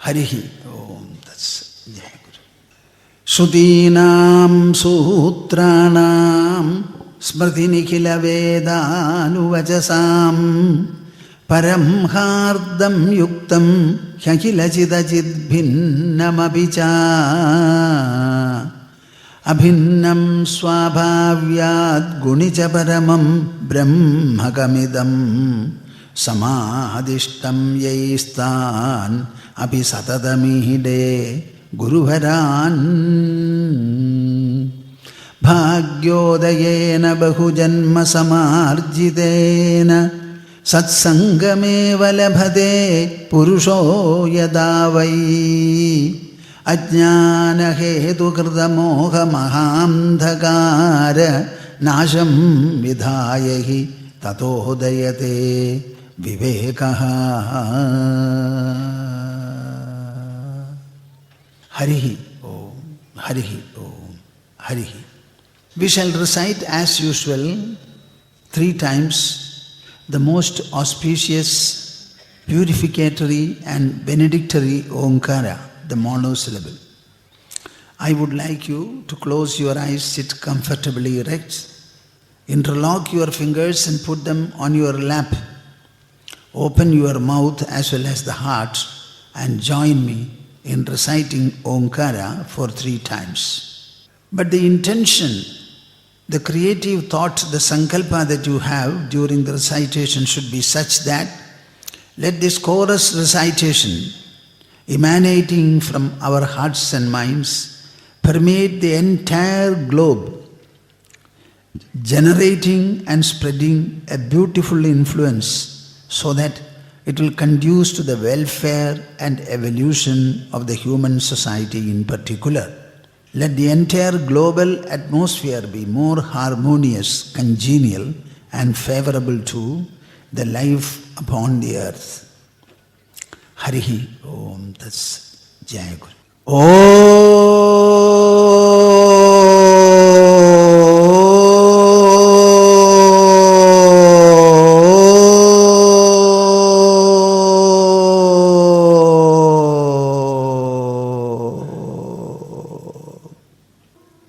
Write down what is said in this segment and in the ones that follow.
Harihi Om Tats Jai Guru. Shrutinam Sutranam Smriti Nikhila Vedanuvajasam Paramhardam Yuktam Hyakilachidachid Bhinnamapicha Abhinnam Swabhavyad Gunicha Paramam Brahmakamidam Samadishtam Yaistan Api Satadamihide Guruharan Bhagyodayena Bahujanma Samarjitena Satsangameva labhate Purusho Yadavai Ajnana hetu krita moha mahamdhakara Nasham vidhayahi Tatodayate Vivekaha. Harihi Om, Harihi Om, Harihi. We shall recite as usual 3 times the most auspicious, purificatory and benedictory Omkara, the monosyllable. I would like you to close your eyes, sit comfortably erect, interlock your fingers and put them on your lap. Open your mouth as well as the heart and join me in reciting Omkara for 3 times. But the intention, the creative thought, the sankalpa that you have during the recitation should be such that let this chorus recitation emanating from our hearts and minds permeate the entire globe, generating and spreading a beautiful influence so that it will conduce to the welfare and evolution of the human society in particular. Let the entire global atmosphere be more harmonious, congenial and favorable to the life upon the earth. Harihi Om Tats Jai Guru.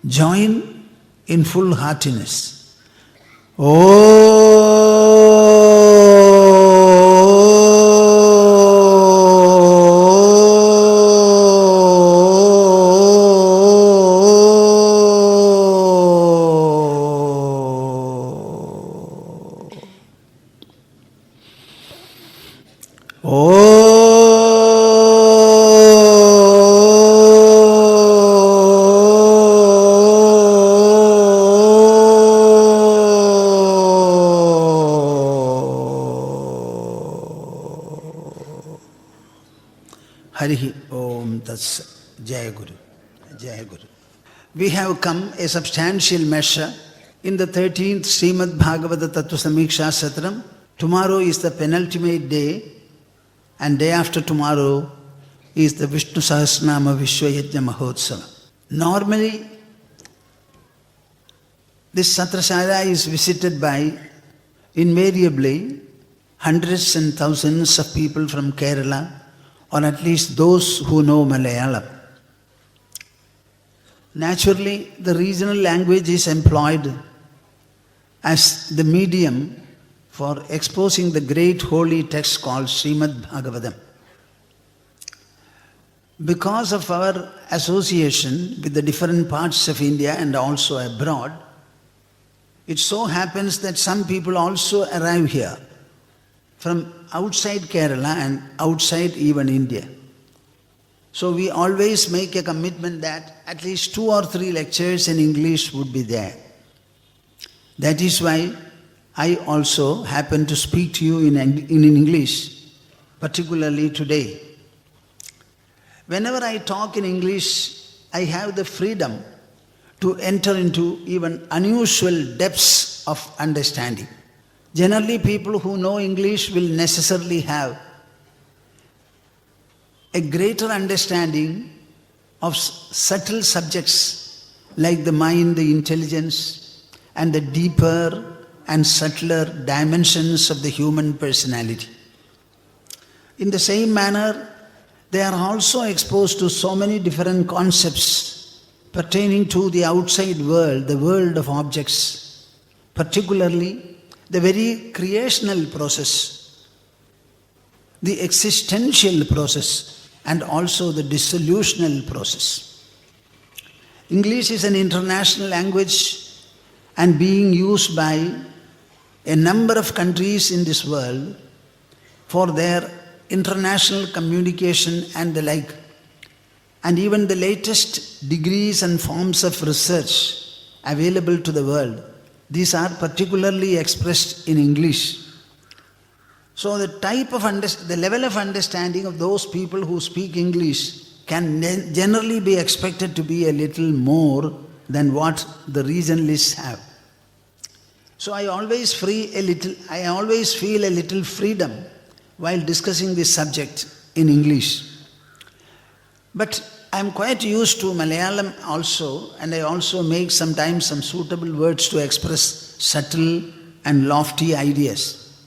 Join in full heartiness. Harihi Om Tats Jai Guru. Jai Guru. We have come a substantial measure in the 13th Srimad Bhagavata Tattva Samiksha Satram. Tomorrow is the penultimate day and day after tomorrow is the Vishnu Sahasranama Vishwayajna Mahotsava. Normally, this Satrashala is visited by invariably hundreds and thousands of people from Kerala, or at least those who know Malayalam. Naturally, the regional language is employed as the medium for exposing the great holy text called Srimad Bhagavatam. Because of our association with the different parts of India and also abroad, it so happens that some people also arrive here from outside Kerala and outside even India. So we always make a commitment that at least 2 or 3 lectures in English would be there. That is why I also happen to speak to you in English, particularly today. Whenever I talk in English, I have the freedom to enter into even unusual depths of understanding. Generally, people who know English will necessarily have a greater understanding of subtle subjects like the mind, the intelligence, and the deeper and subtler dimensions of the human personality. In the same manner, they are also exposed to so many different concepts pertaining to the outside world, the world of objects, particularly the very creational process, the existential process, and also the dissolutional process. English is an international language and being used by a number of countries in this world for their international communication and the like. And even the latest degrees and forms of research available to the world, these are particularly expressed in English. So the level of understanding of those people who speak English can generally be expected to be a little more than what the regionalists have. So I always feel a little freedom while discussing this subject in English. But I am quite used to Malayalam also, and I also make sometimes some suitable words to express subtle and lofty ideas.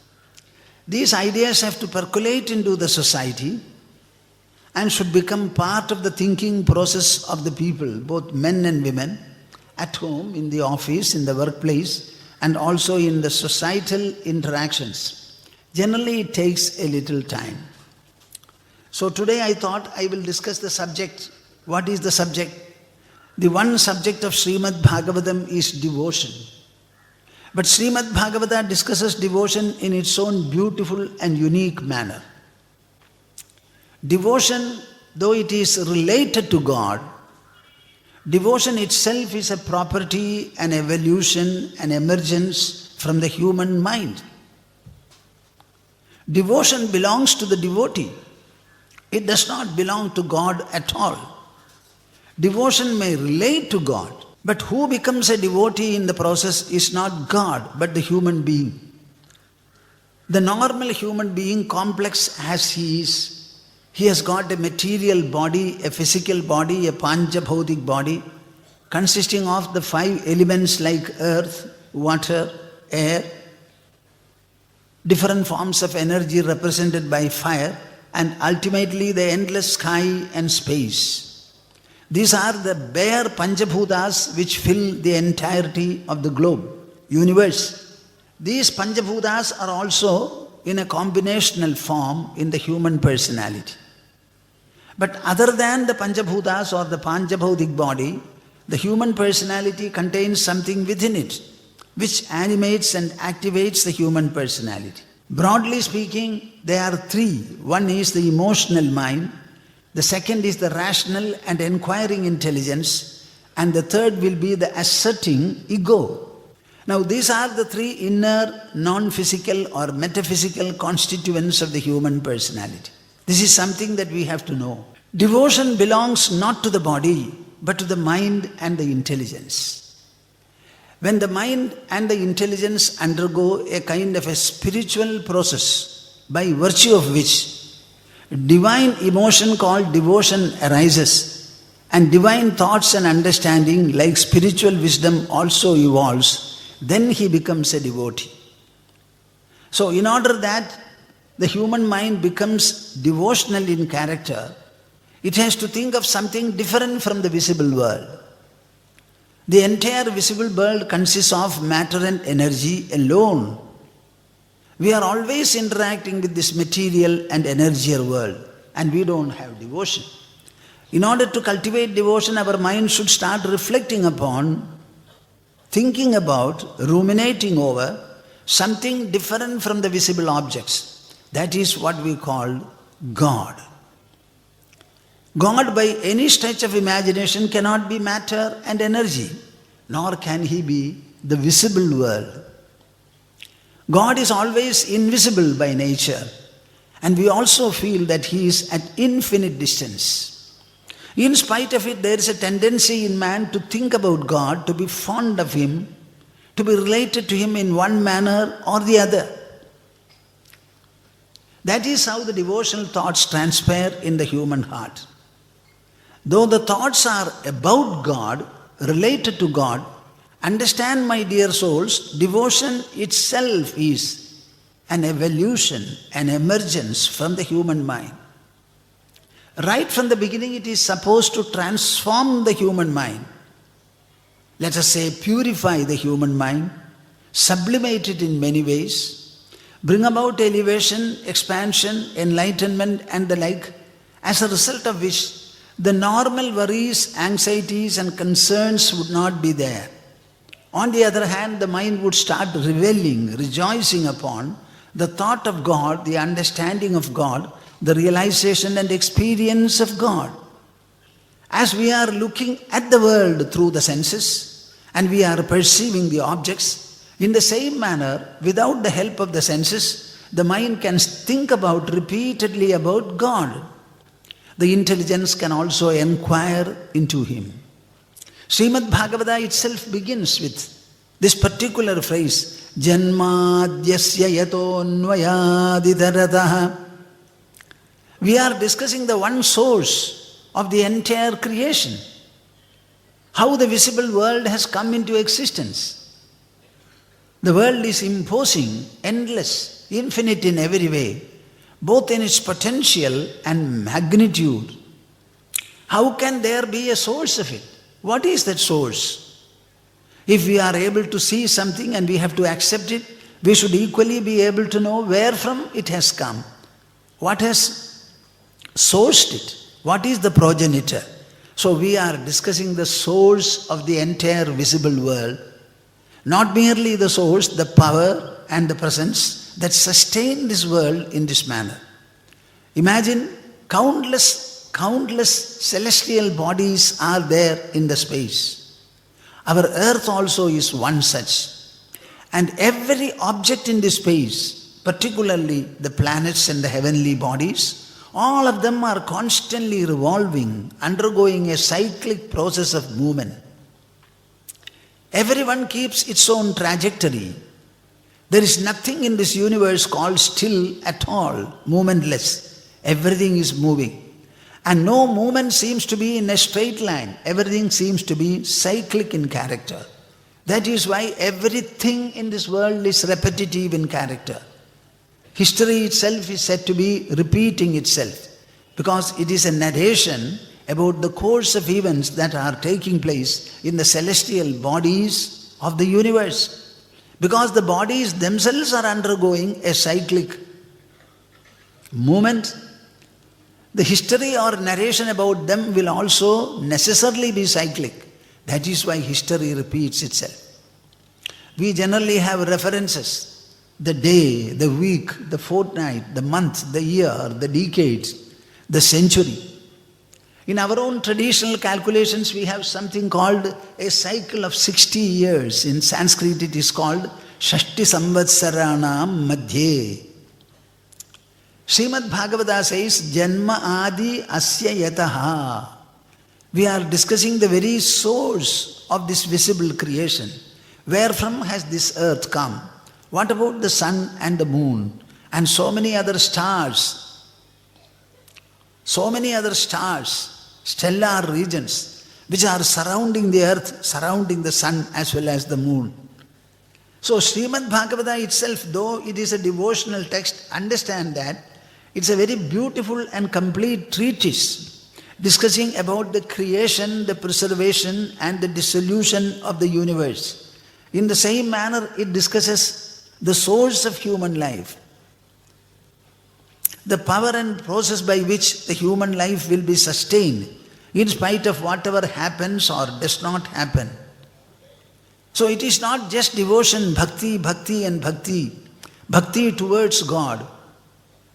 These ideas have to percolate into the society and should become part of the thinking process of the people, both men and women, at home, in the office, in the workplace, and also in the societal interactions. Generally, it takes a little time. So today I thought I will discuss the subject. What is the subject? The one subject of Srimad Bhagavatam is devotion. But Srimad Bhagavata discusses devotion in its own beautiful and unique manner. Devotion, though it is related to God, devotion itself is a property, an evolution, an emergence from the human mind. Devotion belongs to the devotee. It does not belong to God at all. Devotion may relate to God, but who becomes a devotee in the process is not God, but the human being. The normal human being, complex as he is, he has got a material body, a physical body, a pancha-bhautik body, consisting of the 5 elements like earth, water, air, different forms of energy represented by fire, and ultimately the endless sky and space. These are the bare Panchabhutas which fill the entirety of the globe, universe. These Panchabhutas are also in a combinational form in the human personality. But other than the Panchabhutas or the Panchabhautik body, the human personality contains something within it which animates and activates the human personality. Broadly speaking, there are 3. One is the emotional mind, the second is the rational and enquiring intelligence, and the third will be the asserting ego. Now these are the 3 inner, non-physical or metaphysical constituents of the human personality. This is something that we have to know. Devotion belongs not to the body, but to the mind and the intelligence. When the mind and the intelligence undergo a kind of a spiritual process by virtue of which divine emotion called devotion arises and divine thoughts and understanding like spiritual wisdom also evolves, then he becomes a devotee. So in order that the human mind becomes devotional in character, it has to think of something different from the visible world. The entire visible world consists of matter and energy alone. We are always interacting with this material and energial world, and we don't have devotion. In order to cultivate devotion, our mind should start reflecting upon, thinking about, ruminating over something different from the visible objects. That is what we call God. God, by any stretch of imagination, cannot be matter and energy, nor can he be the visible world. God is always invisible by nature, and we also feel that he is at infinite distance. In spite of it, there is a tendency in man to think about God, to be fond of him, to be related to him in one manner or the other. That is how the devotional thoughts transpire in the human heart. Though the thoughts are about God, related to God, understand, my dear souls, devotion itself is an evolution, an emergence from the human mind. Right from the beginning, it is supposed to transform the human mind. Let us say, purify the human mind, sublimate it in many ways, bring about elevation, expansion, enlightenment and the like, as a result of which the normal worries, anxieties and concerns would not be there. On the other hand, the mind would start reveling, rejoicing upon the thought of God, the understanding of God, the realization and experience of God. As we are looking at the world through the senses and we are perceiving the objects, in the same manner, without the help of the senses, the mind can think about repeatedly about God. The intelligence can also inquire into Him. Srimad Bhagavata itself begins with this particular phrase, Janmadyasya yatonvayaditarataha. We are discussing the one source of the entire creation. How the visible world has come into existence. The world is imposing, endless, infinite in every way, both in its potential and magnitude. How can there be a source of it? What is that source? If we are able to see something and we have to accept it, we should equally be able to know where from it has come. What has sourced it? What is the progenitor? So we are discussing the source of the entire visible world. Not merely the source, the power and the presence that sustain this world in this manner. Imagine countless celestial bodies are there in the space. Our earth also is one such. And every object in this space, particularly the planets and the heavenly bodies, all of them are constantly revolving, undergoing a cyclic process of movement. Everyone keeps its own trajectory. There is nothing in this universe called still at all, momentless. Everything is moving. And no movement seems to be in a straight line. Everything seems to be cyclic in character. That is why everything in this world is repetitive in character. History itself is said to be repeating itself because it is a narration about the course of events that are taking place in the celestial bodies of the universe. Because the bodies themselves are undergoing a cyclic movement, the history or narration about them will also necessarily be cyclic. That is why history repeats itself. We generally have references. The day, the week, the fortnight, the month, the year, the decades, the century. In our own traditional calculations, we have something called a cycle of 60 years. In Sanskrit, it is called Shashti Samvatsaranam Madhye. Srimad Bhagavata says, Janma Adi Asya Yataha. We are discussing the very source of this visible creation. Wherefrom has this earth come? What about the sun and the moon and so many other stars? So many other stars, stellar regions, which are surrounding the earth, surrounding the sun as well as the moon. So Srimad Bhagavata itself, though it is a devotional text, understand that it's a very beautiful and complete treatise discussing about the creation, the preservation and the dissolution of the universe. In the same manner, it discusses the source of human life, the power and process by which the human life will be sustained in spite of whatever happens or does not happen. So it is not just devotion, bhakti, bhakti and bhakti. Bhakti towards God.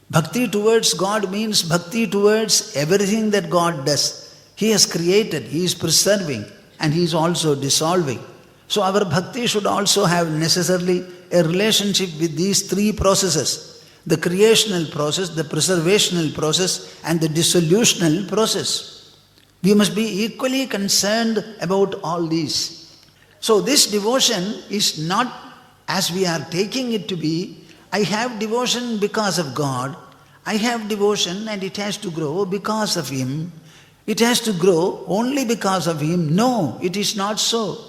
Bhakti towards God means bhakti towards everything that God does. He has created, He is preserving and He is also dissolving. So our bhakti should also have necessarily a relationship with these three processes: the creational process, the preservational process and the dissolutional process. We must be equally concerned about all these. So this devotion is not as we are taking it to be, I have devotion because of God, I have devotion and it has to grow because of Him, it has to grow only because of Him. No, it is not so.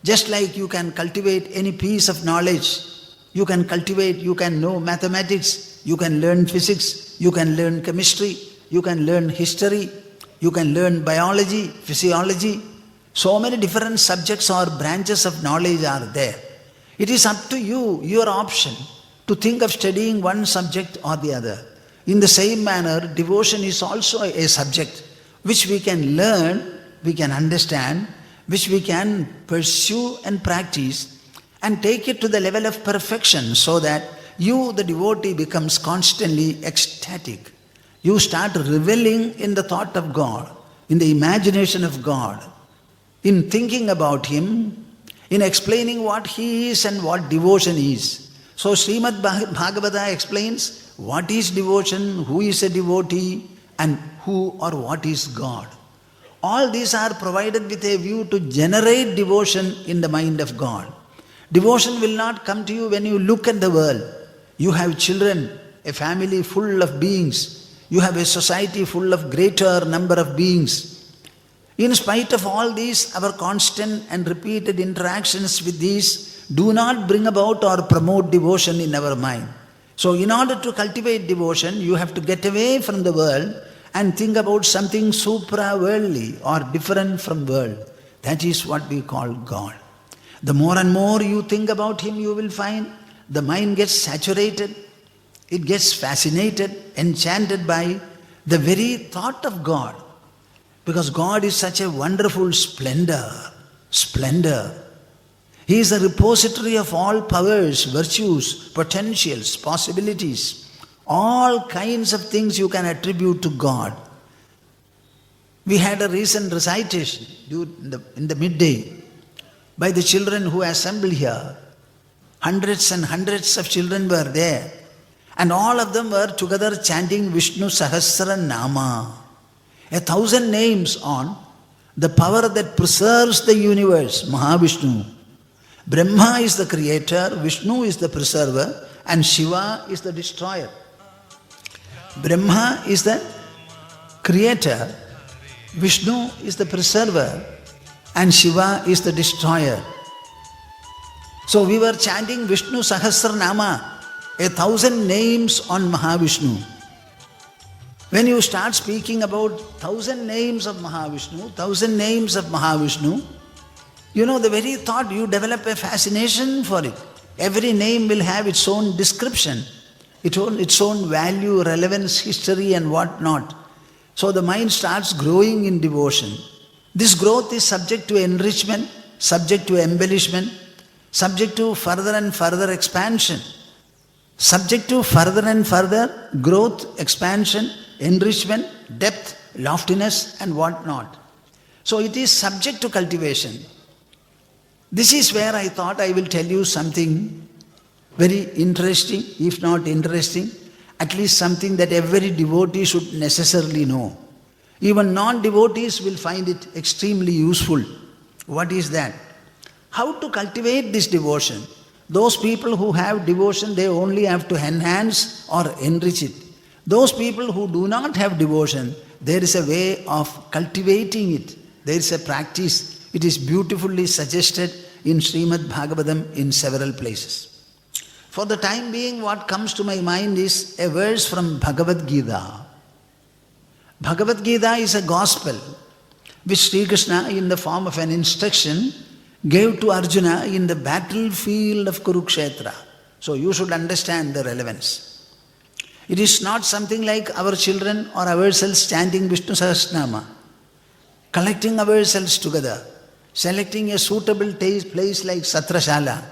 Just like you can cultivate any piece of knowledge, you can know mathematics, you can learn physics, you can learn chemistry, you can learn history, you can learn biology, physiology. So many different subjects or branches of knowledge are there. It is up to you, your option, to think of studying one subject or the other. In the same manner, devotion is also a subject which we can learn, we can understand, which we can pursue and practice and take it to the level of perfection so that you, the devotee, becomes constantly ecstatic. You start reveling in the thought of God, in the imagination of God, in thinking about Him, in explaining what He is and what devotion is. So Srimad Bhagavata explains what is devotion, who is a devotee, and who or what is God. All these are provided with a view to generate devotion in the mind of God. Devotion will not come to you when you look at the world. You have children, a family full of beings. You have a society full of greater number of beings. In spite of all these, our constant and repeated interactions with these do not bring about or promote devotion in our mind. So in order to cultivate devotion, you have to get away from the world and think about something supra-worldly or different from world. That is what we call God. The more and more you think about Him, you will find the mind gets saturated, it gets fascinated, enchanted by the very thought of God. Because God is such a wonderful splendor. He is the repository of all powers, virtues, potentials, possibilities. All kinds of things you can attribute to God. We had a recent recitation in the midday by the children who assembled here. Hundreds and hundreds of children were there. And all of them were together chanting Vishnu Sahasra Nama. 1,000 names on the power that preserves the universe, Mahavishnu. Brahma is the creator, Vishnu is the preserver, and Shiva is the destroyer. Brahma is the creator, Vishnu is the preserver, and Shiva is the destroyer. So we were chanting Vishnu Sahasranama, 1,000 names on Mahavishnu. When you start speaking about 1,000 names of Mahavishnu, you know, the very thought, you develop a fascination for it. Every name will have its own description, its own value, relevance, history and what not. So the mind starts growing in devotion. This growth is subject to enrichment, subject to embellishment, subject to further and further expansion, subject to further and further growth, expansion, enrichment, depth, loftiness and what not. So it is subject to cultivation. This is where I thought I will tell you something very interesting, if not interesting, at least something that every devotee should necessarily know. Even non-devotees will find it extremely useful. What is that? How to cultivate this devotion? Those people who have devotion, they only have to enhance or enrich it. Those people who do not have devotion, there is a way of cultivating it. There is a practice. It is beautifully suggested in Srimad Bhagavatam in several places. For the time being, what comes to my mind is a verse from Bhagavadgeeta. Bhagavadgeeta is a gospel which Sri Krishna, in the form of an instruction, gave to Arjuna in the battlefield of Kurukshetra. So you should understand the relevance. It is not something like our children or ourselves chanting Vishnu Sahasranama, collecting ourselves together, selecting a suitable place like Satrashala,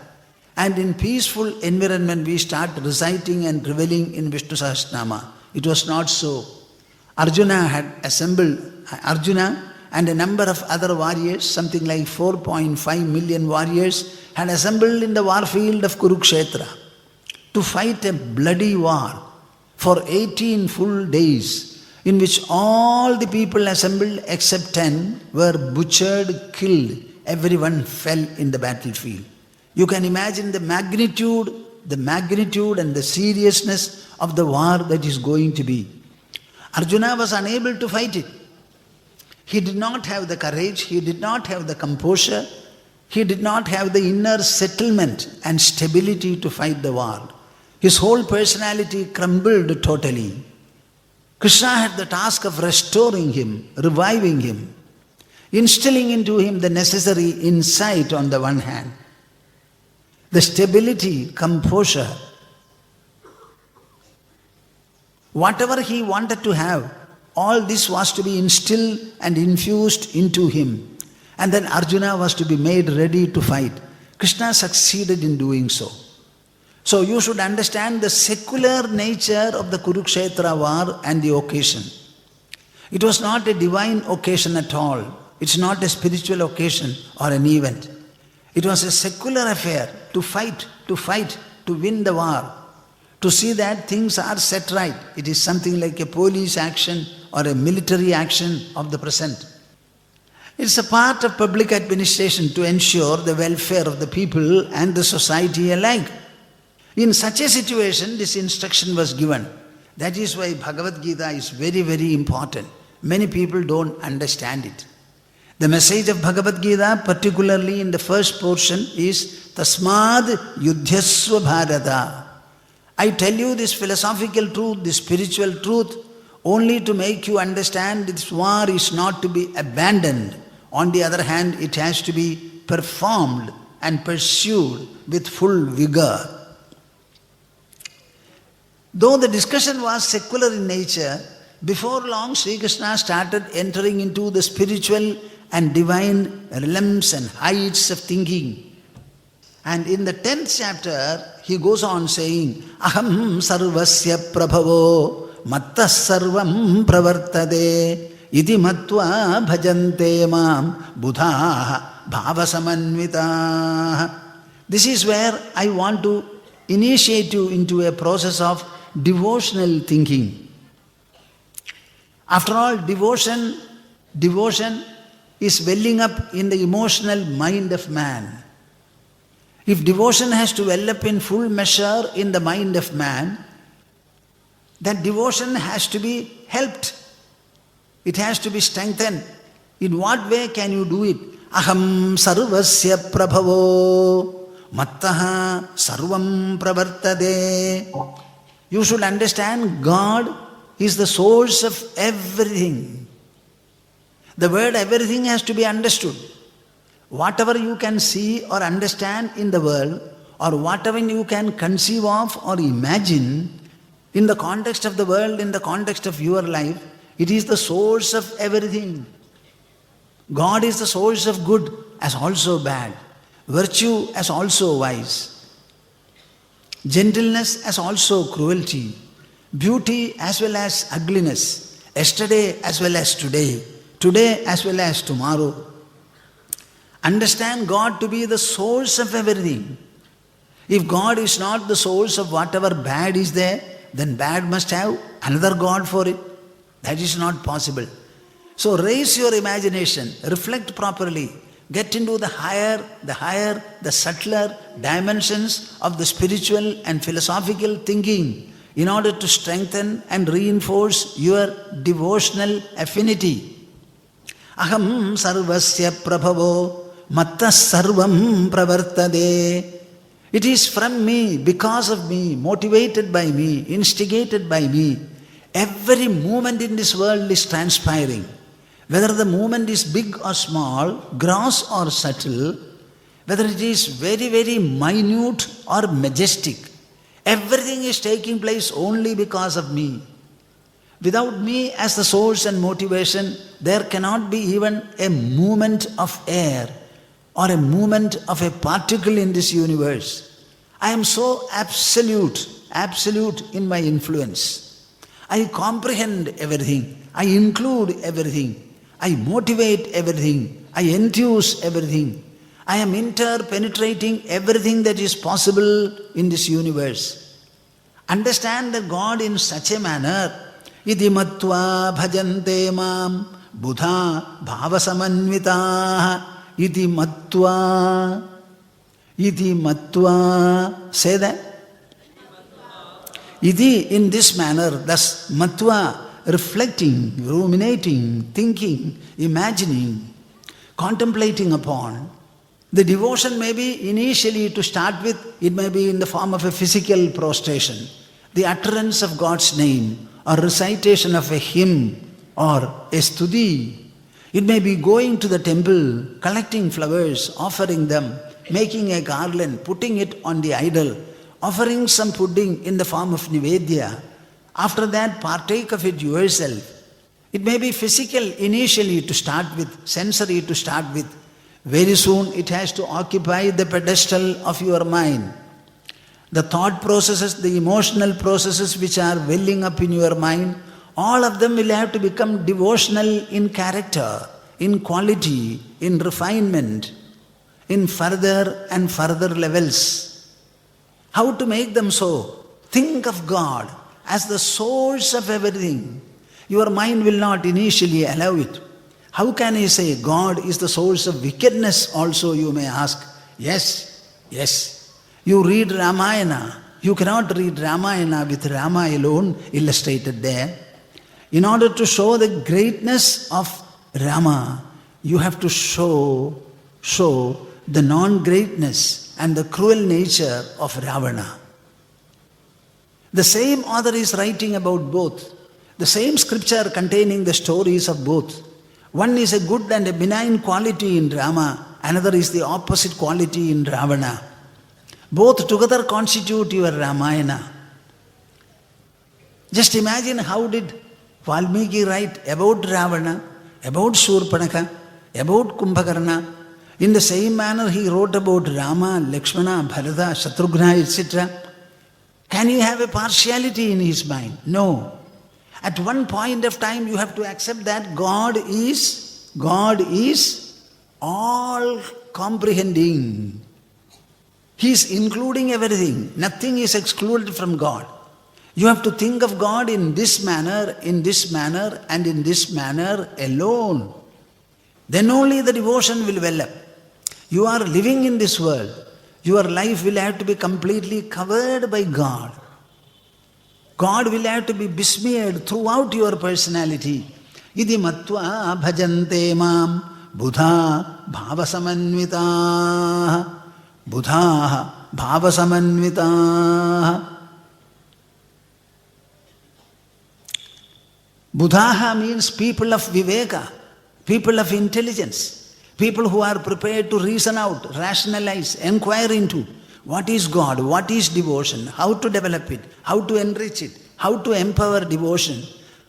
and in peaceful environment we start reciting and reveling in Vishnu Sahasranama. It was not so. Arjuna and a number of other warriors, something like 4.5 million warriors, had assembled in the war field of Kurukshetra to fight a bloody war for 18 full days, in which all the people assembled except 10 were butchered, killed. Everyone fell in the battlefield. You can imagine the magnitude and the seriousness of the war that is going to be. Arjuna was unable to fight it. He did not have the courage, he did not have the composure, he did not have the inner settlement and stability to fight the war. His whole personality crumbled totally. Krishna had the task of restoring him, reviving him, instilling into him the necessary insight on the one hand, the stability, composure. Whatever he wanted to have, all this was to be instilled and infused into him. And then Arjuna was to be made ready to fight. Krishna succeeded in doing so. So you should understand the secular nature of the Kurukshetra war and the occasion. It was not a divine occasion at all. It's not a spiritual occasion or an event. It was a secular affair to fight, to win the war, to see that things are set right. It is something like a police action or a military action of the present. It's a part of public administration to ensure the welfare of the people and the society alike. In such a situation, this instruction was given. That is why Bhagavadgeeta is very, very important. Many people don't understand it. The message of Bhagavadgeeta, particularly in the first portion, is Tasmad Yudhyasva Bharata. I tell you this philosophical truth, this spiritual truth, only to make you understand this war is not to be abandoned. On the other hand, it has to be performed and pursued with full vigor. Though the discussion was secular in nature, before long Sri Krishna started entering into the spiritual and divine realms and heights of thinking. And in the 10th chapter, he goes on saying, Aham sarvasya prabhavo mattas sarvam pravartade iti matva bhajante mam buddhaha bhavasamanvitaha. This is where I want to initiate you into a process of devotional thinking. After all, devotion is welling up in the emotional mind of man. If devotion has to well up in full measure in the mind of man, that devotion has to be helped. It has to be strengthened. In what way can you do it? Aham sarvasya prabhavo mattaha sarvam pravartade. You should understand God is the source of everything. The word everything has to be understood. Whatever you can see or understand in the world, or whatever you can conceive of or imagine in the context of the world, in the context of your life, it is the source of everything. God is the source of good as also bad, virtue as also vice, gentleness as also cruelty, beauty as well as ugliness, yesterday as well as today, today as well as tomorrow. Understand God to be the source of everything. If God is not the source of whatever bad is there, then bad must have another God for it. That is not possible. So raise your imagination, reflect properly, get into the higher, the subtler dimensions of the spiritual and philosophical thinking in order to strengthen and reinforce your devotional affinity. Aham sarvasya prabhavo mattas sarvam pravartade. It is from me, because of me, motivated by me, instigated by me. Every movement in this world is transpiring. Whether the movement is big or small, gross or subtle, whether it is very, very minute or majestic, everything is taking place only because of me. Without me as the source and motivation, there cannot be even a movement of air or a movement of a particle in this universe. I am so absolute in my influence. I comprehend everything. I include everything. I motivate everything. I enthuse everything. I am interpenetrating everything that is possible in this universe. Understand that God in such a manner, iti matva bhajante mam buddha bhavasamanvitaha. Iti matva. Say that. Iti, in this manner, thus matva, reflecting, ruminating, thinking, imagining, contemplating upon. The devotion may be initially, to start with, it may be in the form of a physical prostration, the utterance of God's name, or recitation of a hymn or a stuti. It may be going to the temple, collecting flowers, offering them, making a garland, putting it on the idol, offering some pudding in the form of nivedya. After that, partake of it yourself. It may be physical initially to start with, sensory to start with. Very soon it has to occupy the pedestal of your mind. The thought processes, the emotional processes which are welling up in your mind, all of them will have to become devotional in character, in quality, in refinement, in further and further levels. How to make them so? Think of God as the source of everything. Your mind will not initially allow it. How can I say God is the source of wickedness also, you may ask? Yes, yes. You read Ramayana. You cannot read Ramayana with Rama alone illustrated there. In order to show the greatness of Rama, you have to show the non-greatness and the cruel nature of Ravana. The same author is writing about both. The same scripture containing the stories of both. One is a good and a benign quality in Rama, another is the opposite quality in Ravana. Both together constitute your Ramayana. Just imagine how did Valmiki write about Ravana, about Shurpanaka, about Kumbhakarna. In the same manner he wrote about Rama, Lakshmana, Bharata, Shatrughna, etc. Can he have a partiality in his mind? No. At one point of time you have to accept that God is all comprehending. He is including everything. Nothing is excluded from God. You have to think of God in this manner, and in this manner alone. Then only the devotion will well up. You are living in this world. Your life will have to be completely covered by God. God will have to be besmeared throughout your personality. Idi matva bhajante mam buddha bhavasamanvitaah. Buddha bhavasamanvitaah. Buddha means people of viveka, people of intelligence, people who are prepared to reason out, rationalize, inquire into what is God, what is devotion, how to develop it, how to enrich it, how to empower devotion,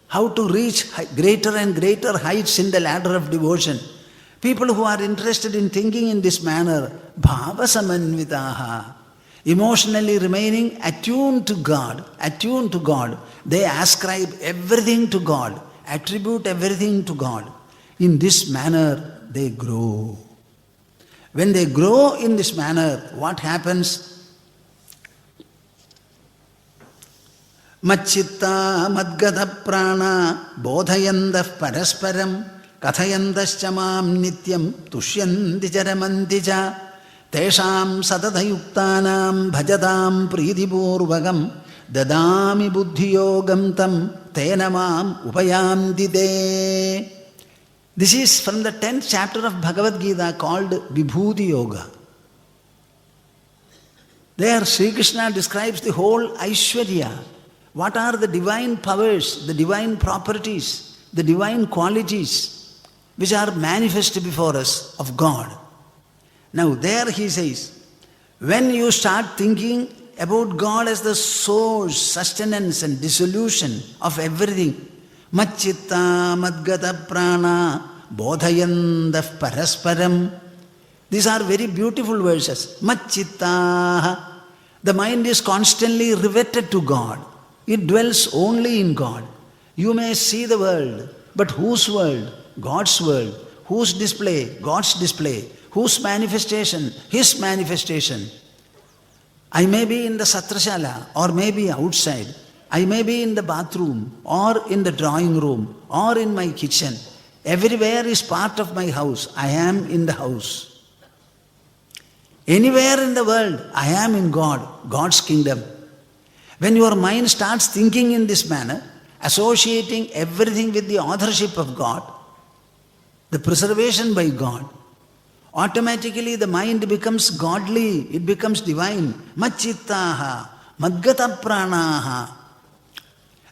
how to reach greater and greater heights in the ladder of devotion. People who are interested in thinking in this manner, bhavasamanvitaha, emotionally remaining attuned to God, they ascribe everything to God, attribute everything to God. In this manner, they grow. When they grow in this manner, what happens? Macchitta madgata prana bodhayandah parasparam kathayantascha mam nityam tushyanti charamanti cha tesham satatayuktanam bhajatam pridipurvagam dadami buddhiyogam tam tena mam upayanti te. This is from the 10th chapter of Bhagavadgeeta called Vibhuti Yoga. There Sri Krishna describes the whole Aishwarya. What are the divine powers, the divine properties, the divine qualities which are manifest before us of God. Now there he says, when you start thinking about God as the source, sustenance and dissolution of everything, Macchitta madgata prana bodhayandah parasparam. These are very beautiful verses. Macchitta. The mind is constantly riveted to God. It dwells only in God. You may see the world, but whose world? God's world. Whose display? God's display. Whose manifestation? His manifestation. I may be in the satrashala or may be outside. I may be in the bathroom or in the drawing room or in my kitchen. Everywhere is part of my house. I am in the house. Anywhere in the world, I am in God, God's kingdom. When your mind starts thinking in this manner, associating everything with the authorship of God, the preservation by God, automatically the mind becomes godly, it becomes divine. Macchittaha, madgata pranaha.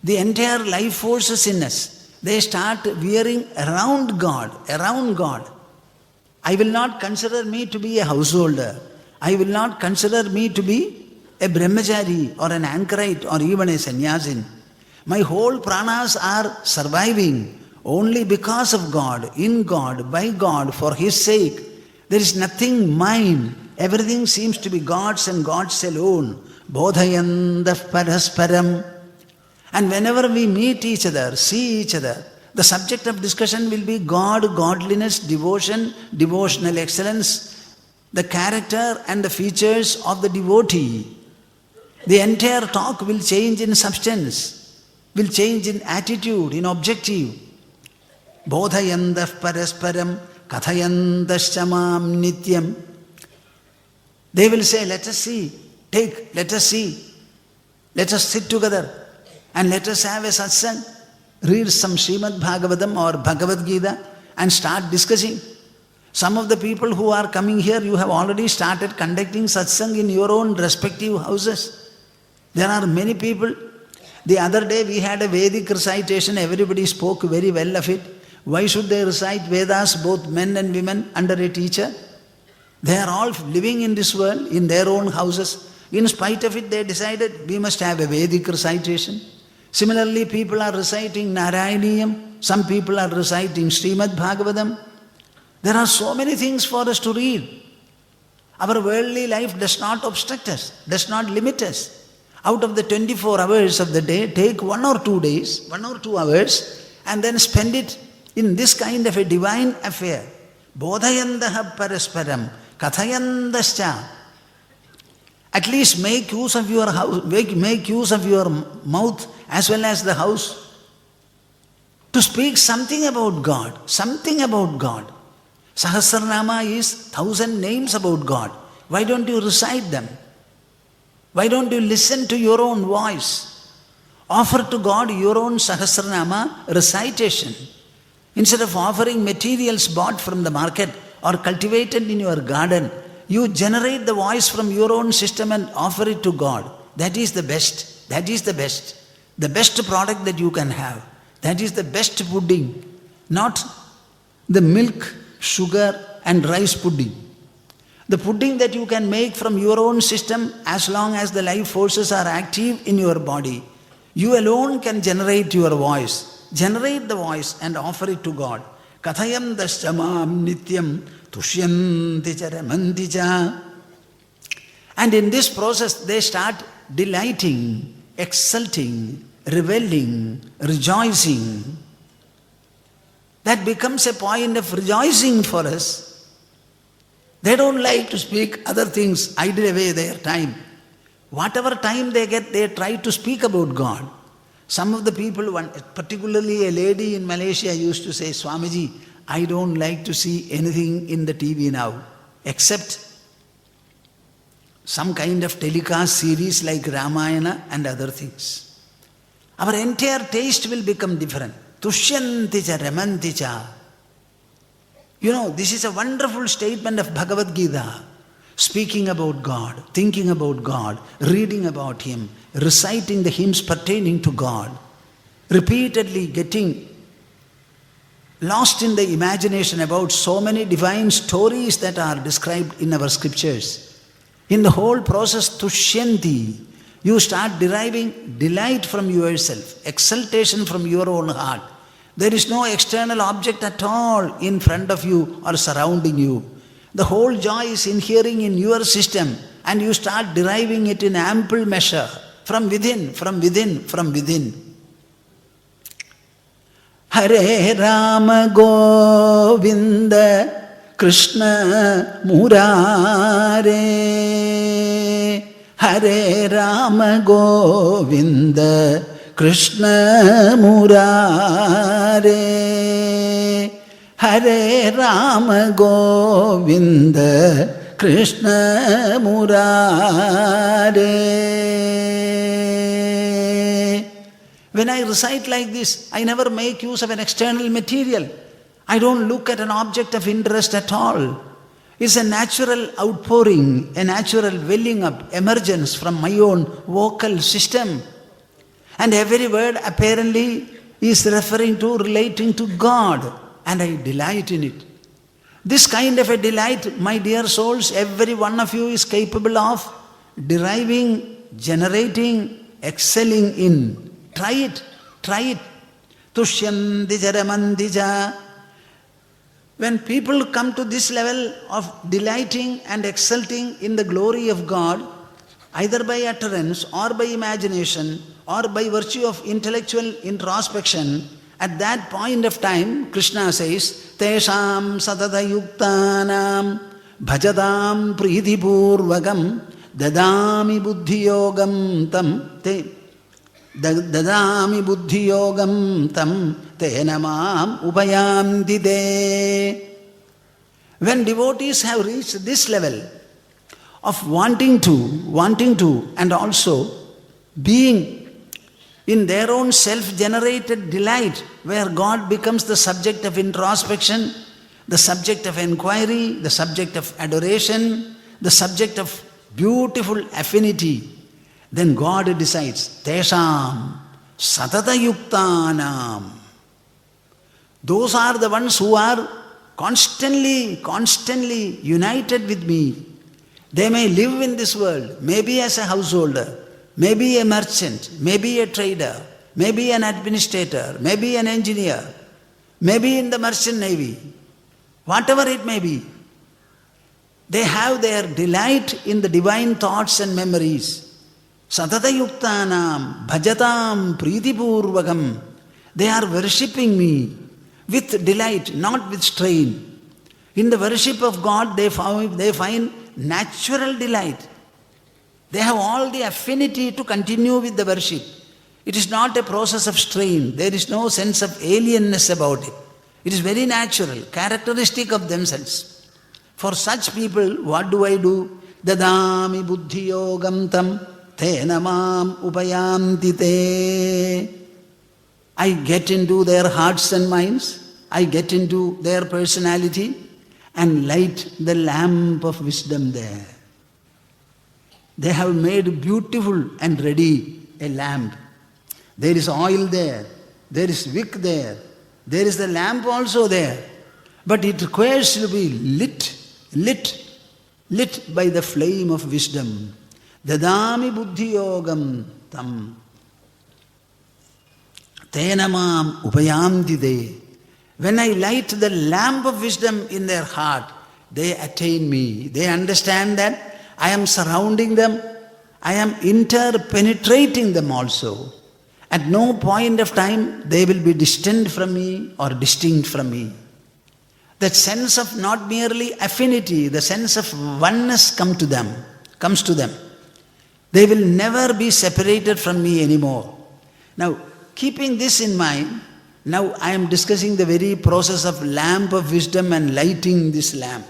the entire life forces in us, they start veering around God, around God. I will not consider me to be a householder. I will not consider me to be a brahmachari or an anchorite or even a sannyasin. My whole pranas are surviving only because of God, in God, by God, for His sake. There is nothing mine. Everything seems to be God's and God's alone. Bodhayandah parasparam. And whenever we meet each other, see each other, the subject of discussion will be God, godliness, devotion, devotional excellence, the character and the features of the devotee. The entire talk will change in substance, will change in attitude, in objective. Bodhayandah parasparam kathayandashchamam nityam. They will say, let us see, let us see, let us sit together and let us have a satsang, read some Srimad Bhagavatam or Bhagavadgeeta and start discussing. Some of the people who are coming here, you have already started conducting satsang in your own respective houses. There are many people. The other day we had a Vedic recitation, everybody spoke very well of it. Why should they recite Vedas, both men and women, under a teacher? They are all living in this world, in their own houses. In spite of it, they decided we must have a Vedic recitation. Similarly, people are reciting Narayaniyam, some people are reciting Srimad Bhagavatam. There are so many things for us to read. Our worldly life does not obstruct us, does not limit us. Out of the 24 hours of the day, take 1 or 2 days, 1 or 2 hours, and then spend it in this kind of a divine affair. Bodhayandah parasparam kathayandascha. At least make use of your house, make use of your mouth as well as the house to speak something about God, something about God. Sahasranama is 1,000 names about God. Why don't you recite them? Why don't you listen to your own voice? Offer to God your own Sahasranama recitation. Instead of offering materials bought from the market or cultivated in your garden, you generate the voice from your own system and offer it to God. That is the best. That is the best. The best product that you can have. That is the best pudding. Not the milk, sugar and rice pudding. The pudding that you can make from your own system, as long as the life forces are active in your body, you alone can generate your voice. Generate the voice and offer it to God. Kathayam dasyamam nityam tushyanti cha ramanti cha. And in this process they start delighting, exulting, reveling, rejoicing. That becomes a point of rejoicing for us. They don't like to speak other things, idle away their time. Whatever time they get, they try to speak about God. Some of the people, particularly a lady in Malaysia used to say, Swamiji, I don't like to see anything in the TV now, except some kind of telecast series like Ramayana and other things. Our entire taste will become different. Tushyanti cha ramanti cha. You know, this is a wonderful statement of Bhagavadgeeta. Speaking about God, thinking about God, reading about Him, reciting the hymns pertaining to God, repeatedly getting lost in the imagination about so many divine stories that are described in our scriptures. In the whole process, tushyanti, you start deriving delight from yourself, exultation from your own heart. There is no external object at all in front of you or surrounding you. The whole joy is inhering in your system, and you start deriving it in ample measure from within, from within, from within. Hare Rama Govinda Krishna Murare. Hare Rama Govinda Krishna Murare. Hare Rama Govinda Krishna Murare. When I recite like this, I never make use of an external material. I don't look at an object of interest at all. It's a natural outpouring, a natural welling up, emergence from my own vocal system. And every word apparently is referring to, relating to God. And I delight in it. This kind of a delight, my dear souls, every one of you is capable of deriving, generating, excelling in. Try it, try it. Tushyanti jaramanti ja. When people come to this level of delighting and exulting in the glory of God, either by utterance or by imagination or by virtue of intellectual introspection, at that point of time, Krishna says, Tesham satata yuktanam bhajadam pridhipurvagam dadami buddhiyogam tam te dadami buddhiyogam tam tenamam upayamti te. When devotees have reached this level of wanting to, and also being in their own self-generated delight, where God becomes the subject of introspection, the subject of inquiry, the subject of adoration, the subject of beautiful affinity, then God decides, Tesham satata yuktanam. Those are the ones who are constantly united with me. They may live in this world, maybe as a householder, maybe a merchant, maybe a trader, maybe an administrator, maybe an engineer, maybe in the merchant navy, whatever it may be. They have their delight in the divine thoughts and memories. Satata yuktanam bhajatam pritipurvagam. They are worshipping me with delight, not with strain. In the worship of God, they find natural delight. They have all the affinity to continue with the worship. It is not a process of strain. There is no sense of alienness about it. It is very natural, characteristic of themselves. For such people, what do? Dadami buddhiyogam tam tenamam upayamti te. I get into their hearts and minds, I get into their personality and light the lamp of wisdom there. They have made beautiful and ready a lamp. There is oil there, there is wick there, there is the lamp also there. But it requires to be lit by the flame of wisdom. Dadami buddhiyogam tam tenamam upayamti te. When I light the lamp of wisdom in their heart, they attain me. They understand that I am surrounding them, I am interpenetrating them also. At no point of time they will be distant from me or distinct from me. That sense of not merely affinity, the sense of oneness comes to them. They will never be separated from me anymore. Now, keeping this in mind, now I am discussing the very process of lamp of wisdom and lighting this lamp.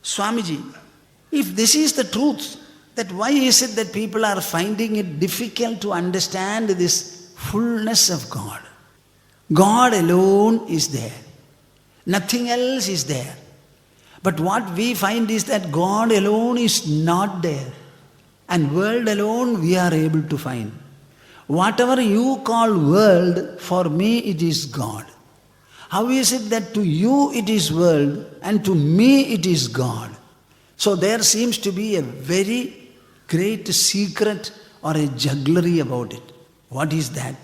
Swamiji, if this is the truth, that why is it that people are finding it difficult to understand this fullness of God? God alone is there. Nothing else is there. But what we find is that God alone is not there. And world alone we are able to find. Whatever you call world, for me it is God. How is it that to you it is world and to me it is God? So there seems to be a very great secret or a jugglery about it. What is that?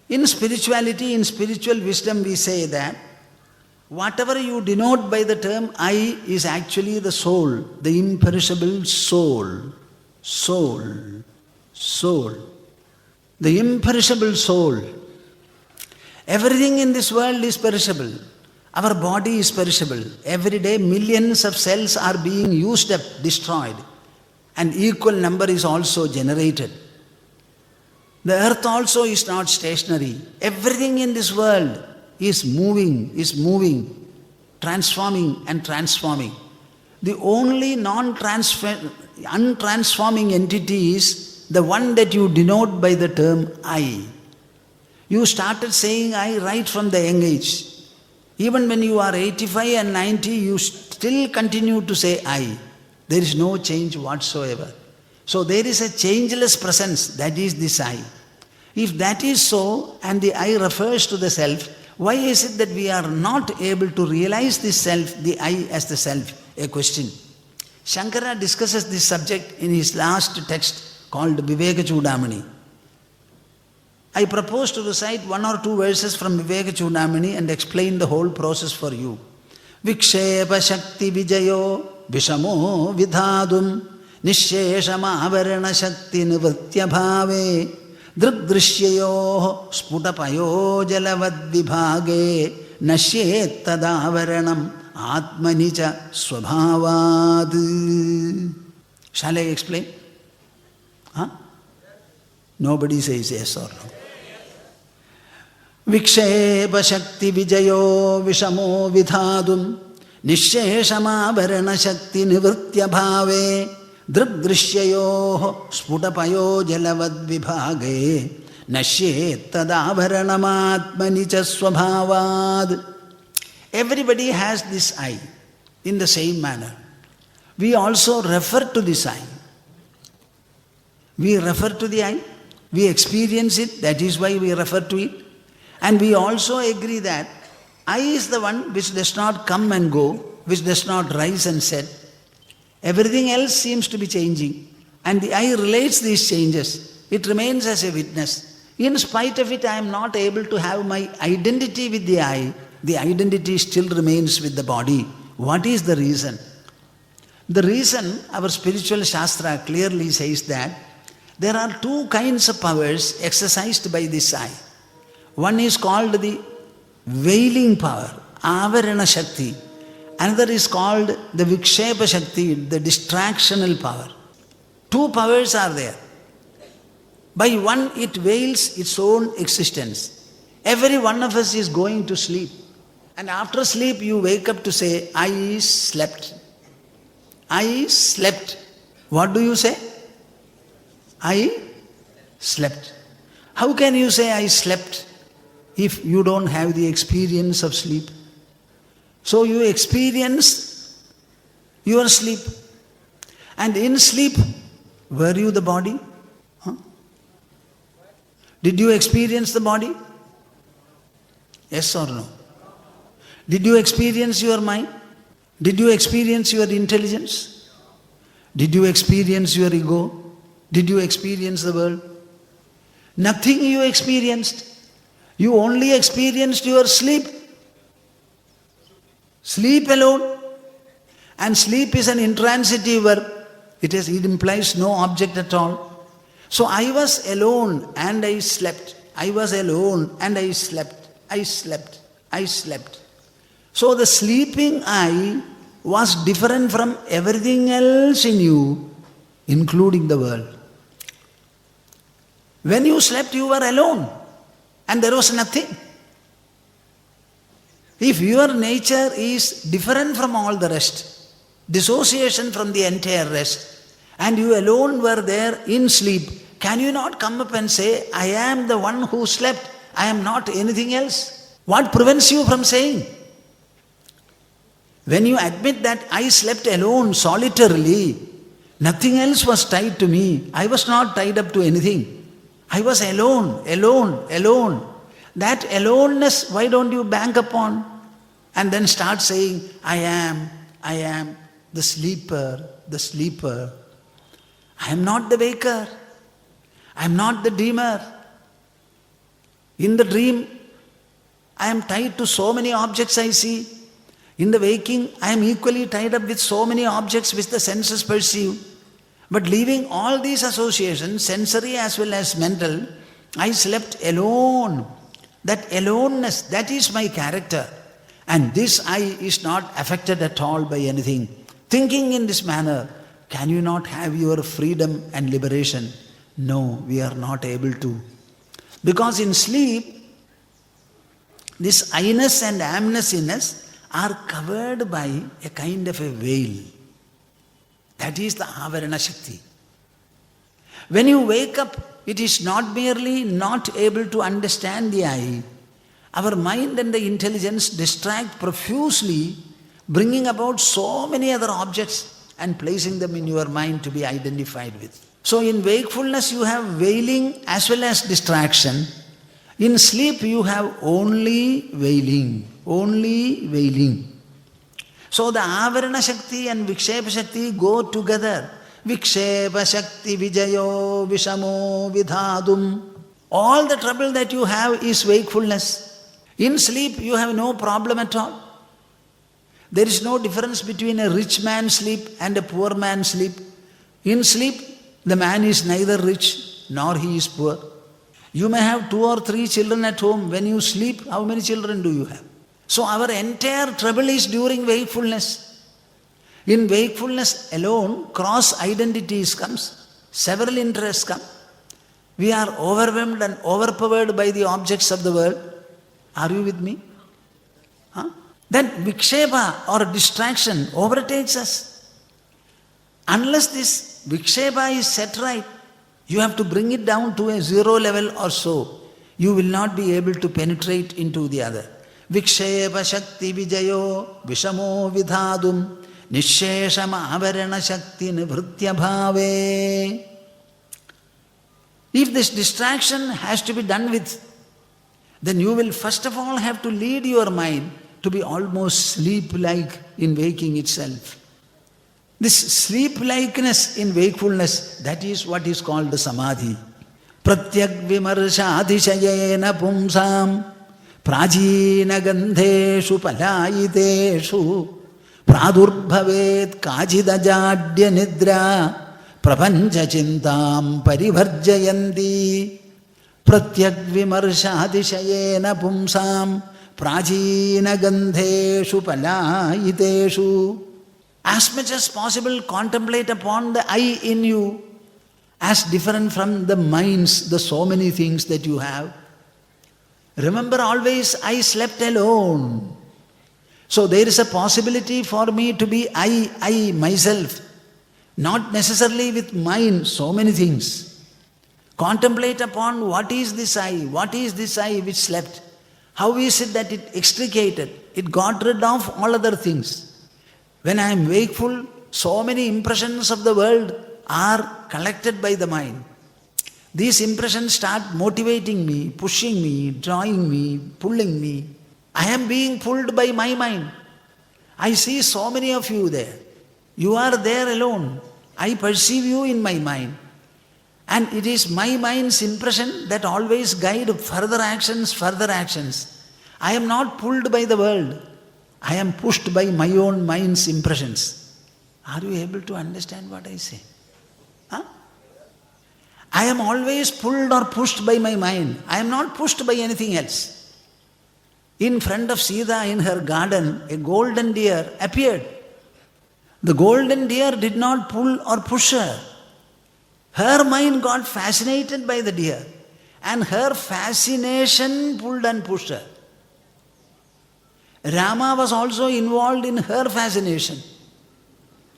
In spirituality, in spiritual wisdom, we say that whatever you denote by the term I is actually the soul, the imperishable soul. The imperishable soul. Everything in this world is perishable. Our body is perishable. Every day millions of cells are being used up, destroyed. An equal number is also generated. The earth also is not stationary. Everything in this world is moving, transforming and transforming. The only untransforming entity is the one that you denote by the term I. You started saying I right from the young age. Even when you are 85 and 90, you still continue to say I. There is no change whatsoever. So there is a changeless presence, that is this I. If that is so, and the I refers to the self, why is it that we are not able to realize this self, the I as the self? A question. Shankara discusses this subject in his last text called Viveka Chudamani. I propose to recite 1 or 2 verses from Viveka Chudamani and explain the whole process for you. Vikshepa Shakti Vijayo Vishamo Vidhadum Nisheshama Avarana Shakti Nivritya Bhave Drugdrishyayo Sputapayo Jalavad Vibhage Nashyet Tadavaranam Atmanicha Swabhavad. Shall I explain? Huh? Nobody says yes or no. Vikshepa Shakti Vijayo Vishamo Vidhadum Nisheshamavarana Shakti Nivritya Bhave Drugdrishyayo Sputapayo Jalavad Vibhage Nashyet Tadavaranamaatmanicha Swabhavad. Everybody has this I in the same manner. We also refer to this I. We refer to the I. We experience it, that is why we refer to it. And we also agree that I is the one which does not come and go, which does not rise and set. Everything else seems to be changing. And the I relates these changes. It remains as a witness. In spite of it, I am not able to have my identity with the I. The identity still remains with the body. What is the reason? The reason, our spiritual Shastra clearly says that there are 2 kinds of powers exercised by this I. One is called the veiling power, Avarana Shakti. Another is called the Vikshepa Shakti, the distractional power. 2 powers are there. By one, it veils its own existence. Every one of us is going to sleep. And after sleep, you wake up to say, I slept. I slept. What do you say? I slept. How can you say I slept if you don't have the experience of sleep? So you experience your sleep. And in sleep, were you the body? Huh? Did you experience the body? Yes or no? Did you experience your mind? Did you experience your intelligence? Did you experience your ego? Did you experience the world? Nothing you experienced. You only experienced your sleep. Sleep alone. And sleep is an intransitive verb. It implies no object at all. So I was alone and I slept. I was alone and I slept. I slept. I slept. So the sleeping I was different from everything else in you, including the world. When you slept, you were alone and there was nothing. If your nature is different from all the rest, dissociation from the entire rest, and you alone were there in sleep, can you not come up and say, I am the one who slept, I am not anything else? What prevents you from saying? When you admit that I slept alone, solitarily, nothing else was tied to me, I was not tied up to anything. I was alone, alone, alone. That aloneness, why don't you bank upon? And then start saying, I am the sleeper, the sleeper. I am not the waker. I am not the dreamer. In the dream, I am tied to so many objects I see. In the waking, I am equally tied up with so many objects which the senses perceive. But leaving all these associations, sensory as well as mental, I slept alone. That aloneness, that is my character. And this I is not affected at all by anything. Thinking in this manner, can you not have your freedom and liberation? No, we are not able to. Because in sleep, this I-ness and am-ness in us are covered by a kind of a veil. That is the Avarana Shakti. When you wake up, it is not merely not able to understand the I. Our mind and the intelligence distract profusely, bringing about so many other objects and placing them in your mind to be identified with. So in wakefulness you have wailing as well as distraction. In sleep you have only wailing. Only wailing. So the Avarana Shakti and Vikshepa Shakti go together. Vikshepa Shakti Vijayo Vishamo Vidhadum. All the trouble that you have is wakefulness. In sleep you have no problem at all. There is no difference between a rich man's sleep and a poor man's sleep. In sleep, the man is neither rich nor he is poor. You may have 2 or 3 children at home. When you sleep, how many children do you have? So our entire trouble is during wakefulness. In wakefulness alone, cross identities comes, several interests come. We are overwhelmed and overpowered by the objects of the world. Are you with me? Huh? Then vikshepa or distraction overtakes us. Unless this vikshepa is set right, you have to bring it down to a 0 level or so. You will not be able to penetrate into the other. Vikshepa Shakti Vijayo Vishamo Vidhadum Nishesham Avarana Shakti Nivritya Bhave. If this distraction has to be done with, then you will first of all have to lead your mind to be almost sleep-like in waking itself. This sleep-likeness in wakefulness, that is what is called the samadhi. Pratyak vimarsha adhishayena pumsam prajina gandheshu palayiteshu pradurbhavet kajidajadya nidra prapancha chintam parivarjayanti. Pratyak vimarsha adhishayena pumsam prajina gandheshu palayiteshu. As much as possible, contemplate upon the I in you as different from the minds, the so many things that you have. Remember always, I slept alone. So there is a possibility for me to be I, myself. Not necessarily with mine, so many things. Contemplate upon what is this I which slept. How is it that it extricated? It got rid of all other things. When I am wakeful, so many impressions of the world are collected by the mind. These impressions start motivating me, pushing me, drawing me, pulling me. I am being pulled by my mind. I see so many of you there. You are there alone. I perceive you in my mind. And it is my mind's impression that always guide further actions. I am not pulled by the world. I am pushed by my own mind's impressions. Are you able to understand what I say? Huh? I am always pulled or pushed by my mind. I am not pushed by anything else. In front of Sita in her garden, a golden deer appeared. The golden deer did not pull or push her. Her mind got fascinated by the deer, and her fascination pulled and pushed her. Rama was also involved in her fascination.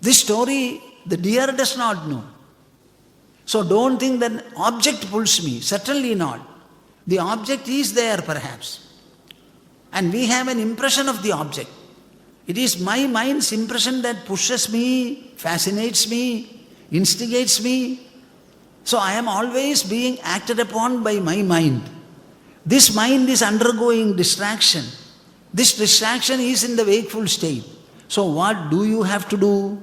This story the deer does not know. So don't think that object pulls me. Certainly not. The object is there perhaps. And we have an impression of the object. It is my mind's impression that pushes me, fascinates me, instigates me. So I am always being acted upon by my mind. This mind is undergoing distraction. This distraction is in the wakeful state. So what do you have to do?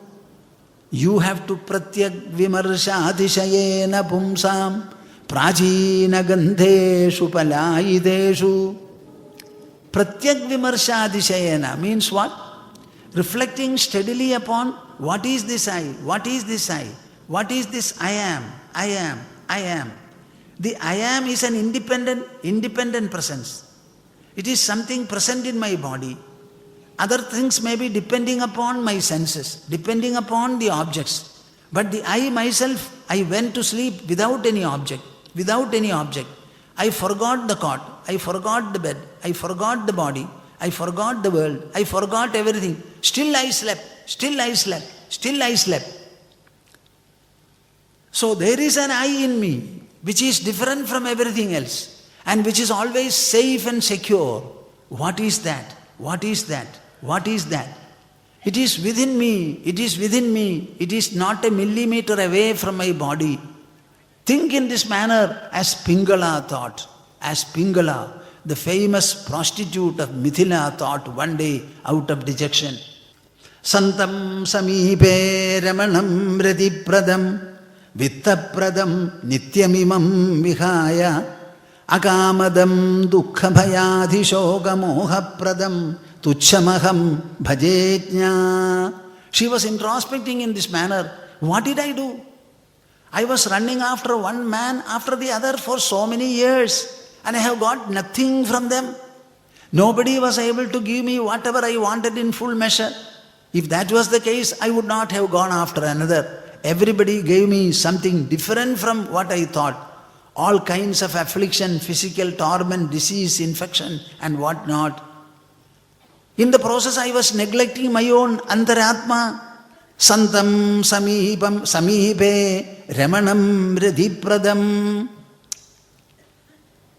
You have to pratyak vimarsha adhishayena pumsam prajina gandheshu palayiteshu. Pratyak vimarsha adhishayena means what? Reflecting steadily upon what is this I, what is this I, what is this I am. The I am is an independent presence. It is something present in my body. Other things may be depending upon my senses, depending upon the objects. But the I myself, I went to sleep without any object. I forgot the cot, I forgot the bed, I forgot the body, I forgot the world, I forgot everything. Still I slept. So there is an I in me which is different from everything else and which is always safe and secure. What is that? It is within me. It is not a millimeter away from my body. Think in this manner as Pingala thought. As Pingala, the famous prostitute of Mithila, thought one day out of dejection. Santam samipe ramanam radipradam vittapradam nityamimam vihaya akamadam dukkhabhayadhishoga mohapradam tuchhamaham bhajetnya. She was introspecting in this manner. What did I do? I was running after one man after the other for so many years, and I have got nothing from them. Nobody was able to give me whatever I wanted in full measure. If that was the case, I would not have gone after another. Everybody gave me something different from what I thought. All kinds of affliction, physical torment, disease, infection, and what not. In the process, I was neglecting my own antaratma. Santam samipe ramanam radipradam.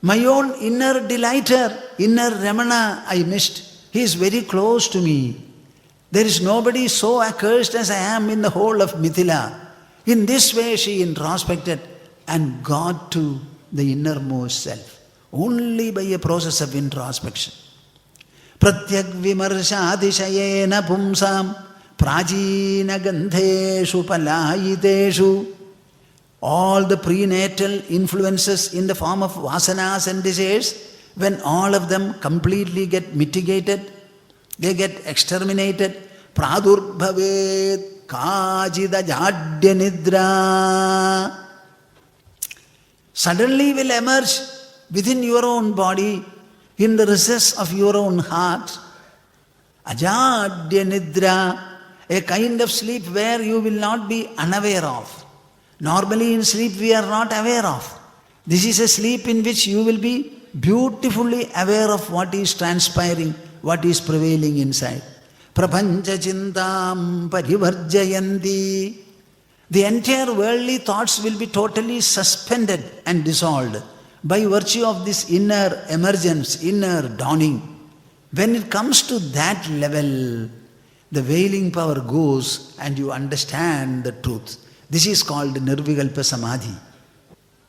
My own inner delighter, inner Ramana I missed. He is very close to me. There is nobody so accursed as I am in the whole of Mithila. In this way she introspected and got to the innermost self. Only by a process of introspection. Pratyak vimarshadishayena pumsam prajina gandheshu palayiteshu. All the prenatal influences in the form of vasanas and desires, when all of them completely get mitigated, they get exterminated. Pradurbhavet kajida jadya nidra. Suddenly will emerge within your own body, in the recess of your own heart, ajadya nidra, a kind of sleep where you will not be unaware of. Normally in sleep we are not aware of. This is a sleep in which you will be beautifully aware of what is transpiring, what is prevailing inside. Prapancha chintam parivarjayanti. The entire worldly thoughts will be totally suspended and dissolved by virtue of this inner emergence, inner dawning. When it comes to that level, the veiling power goes and you understand the truth. This is called Nirvikalpa Samadhi.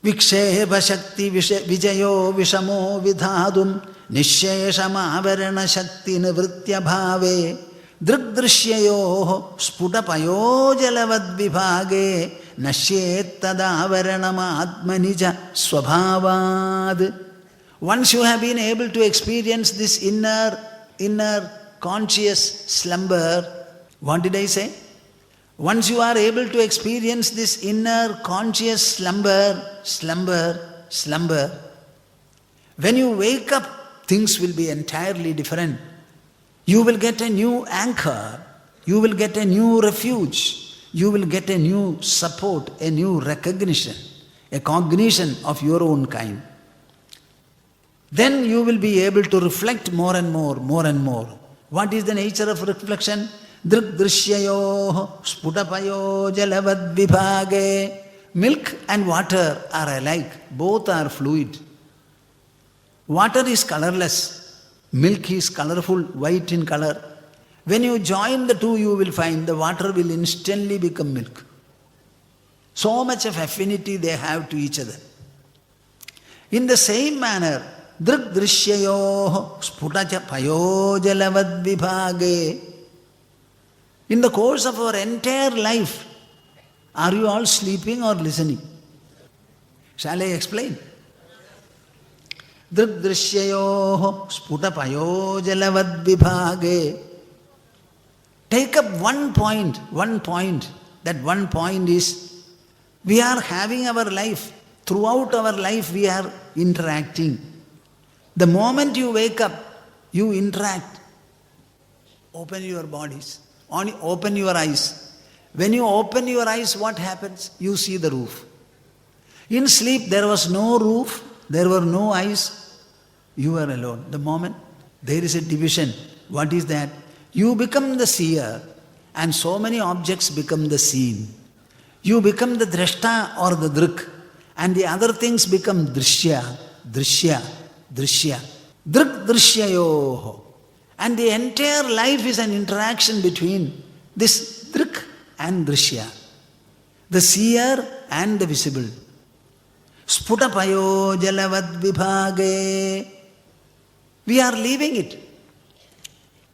Viksheva Shakti Vijayo Vishamo Vidhadum Nisheshama Avarana Shakti Nivritya Bhave Drigdrishyayo Sputapayo Jalavad Vibhage Nashetada Avaranama Atmanija Swabhavad. Once you have been able to experience this inner conscious slumber, what did I say? Once you are able to experience this inner conscious slumber, when you wake up, things will be entirely different. You will get a new anchor, you will get a new refuge, you will get a new support, a new recognition, a cognition of your own kind. Then you will be able to reflect more and more. What is the nature of reflection? Drigdrishyayo sputapayo jalavad vibhage. Milk and water are alike. Both are fluid. Water is colorless. Milk is colorful, white in color. When you join the two, you will find the water will instantly become milk. So much of affinity they have to each other. In the same manner, Drigdrishyayo sputapayo jalavad vibhage. In the course of our entire life, are you all sleeping or listening? Shall I explain? Drigdrishyayo sputapayo jalavad vibhage. Take up one point. That one point is, we are having our life. Throughout our life we are interacting. The moment you wake up, you interact. Open your bodies. Open your eyes. When you open your eyes, what happens? You see the roof. In sleep, there was no roof, there were no eyes. You were alone. The moment there is a division, what is that? You become the seer, and so many objects become the seen. You become the drashta or the drik, and the other things become drishya. Drigdrishyayoho. And the entire life is an interaction between this drik and drishya, the seer and the visible. Sputapayo jalavad vibhage. We are leaving it.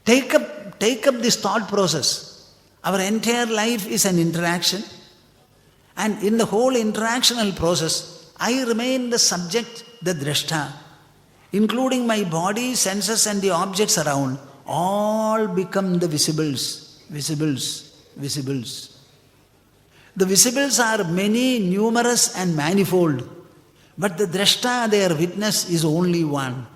Take up this thought process. Our entire life is an interaction. And in the whole interactional process, I remain the subject, the drashta, including my body, senses and the objects around, all become the visibles. The visibles are many, numerous and manifold, but the drashta, their witness, is only one.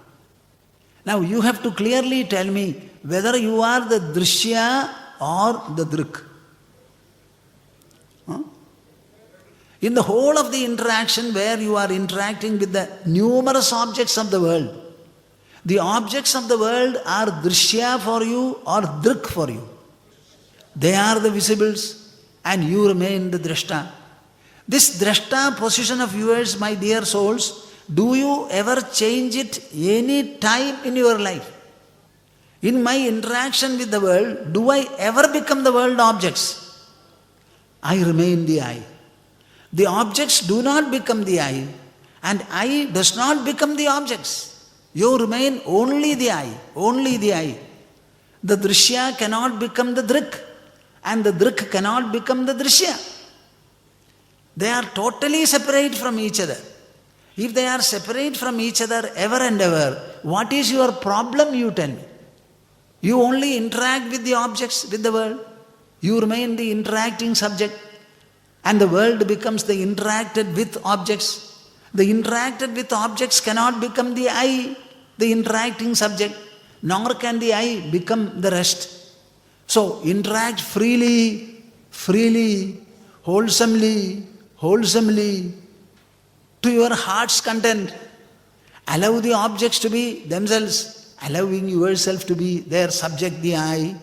Now you have to clearly tell me whether you are the drishya or the drik. In the whole of the interaction where you are interacting with the numerous objects of the world, the objects of the world are drishya for you or drik for you. They are the visibles and you remain the drashta. This drashta position of yours, my dear souls, do you ever change it any time in your life? In my interaction with the world, do I ever become the world objects? I remain the I. The objects do not become the I, and I does not become the objects. You remain only the I, only the I. The drishya cannot become the drik, and the drik cannot become the drishya. They are totally separate from each other. If they are separate from each other ever and ever, what is your problem, you tell me? You only interact with the objects, with the world. You remain the interacting subject. And the world becomes the interacted with objects. The interacted with objects cannot become the I, the interacting subject, nor can the I become the rest. So interact freely, wholesomely, to your heart's content. Allow the objects to be themselves, allowing yourself to be their subject, the I.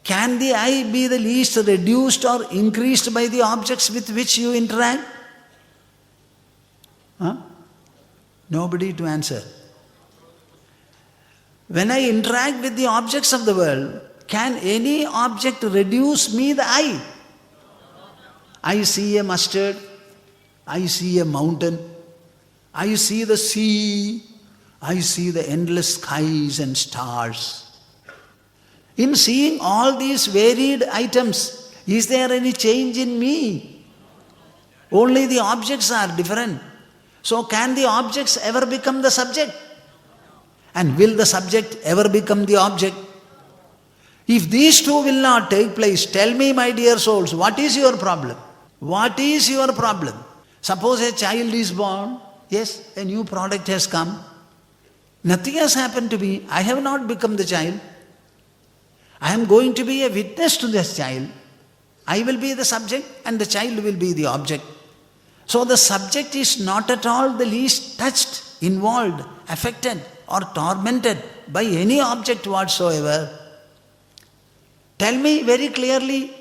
Can the I be the least reduced or increased by the objects with which you interact? Nobody to answer. When I interact with the objects of the world, can any object reduce me, the I? I see a mustard, I see a mountain, I see the sea, I see the endless skies and stars. In seeing all these varied items, is there any change in me? Only the objects are different. So can the objects ever become the subject? And will the subject ever become the object? If these two will not take place, tell me, my dear souls, what is your problem? What is your problem? Suppose a child is born, yes, a new product has come. Nothing has happened to me. I have not become the child. I am going to be a witness to this child. I will be the subject and the child will be the object. So the subject is not at all the least touched, involved, affected or tormented by any object whatsoever. Tell me very clearly,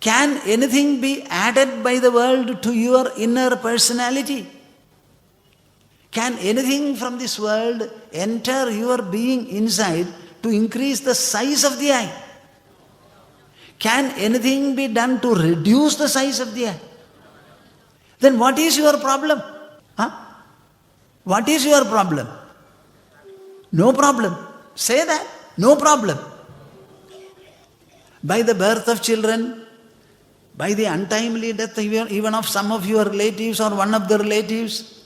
can anything be added by the world to your inner personality? Can anything from this world enter your being inside to increase the size of the I? Can anything be done to reduce the size of the I? Then what is your problem? What is your problem? No problem. Say that. No problem. By the birth of children, by the untimely death even of some of your relatives or one of the relatives,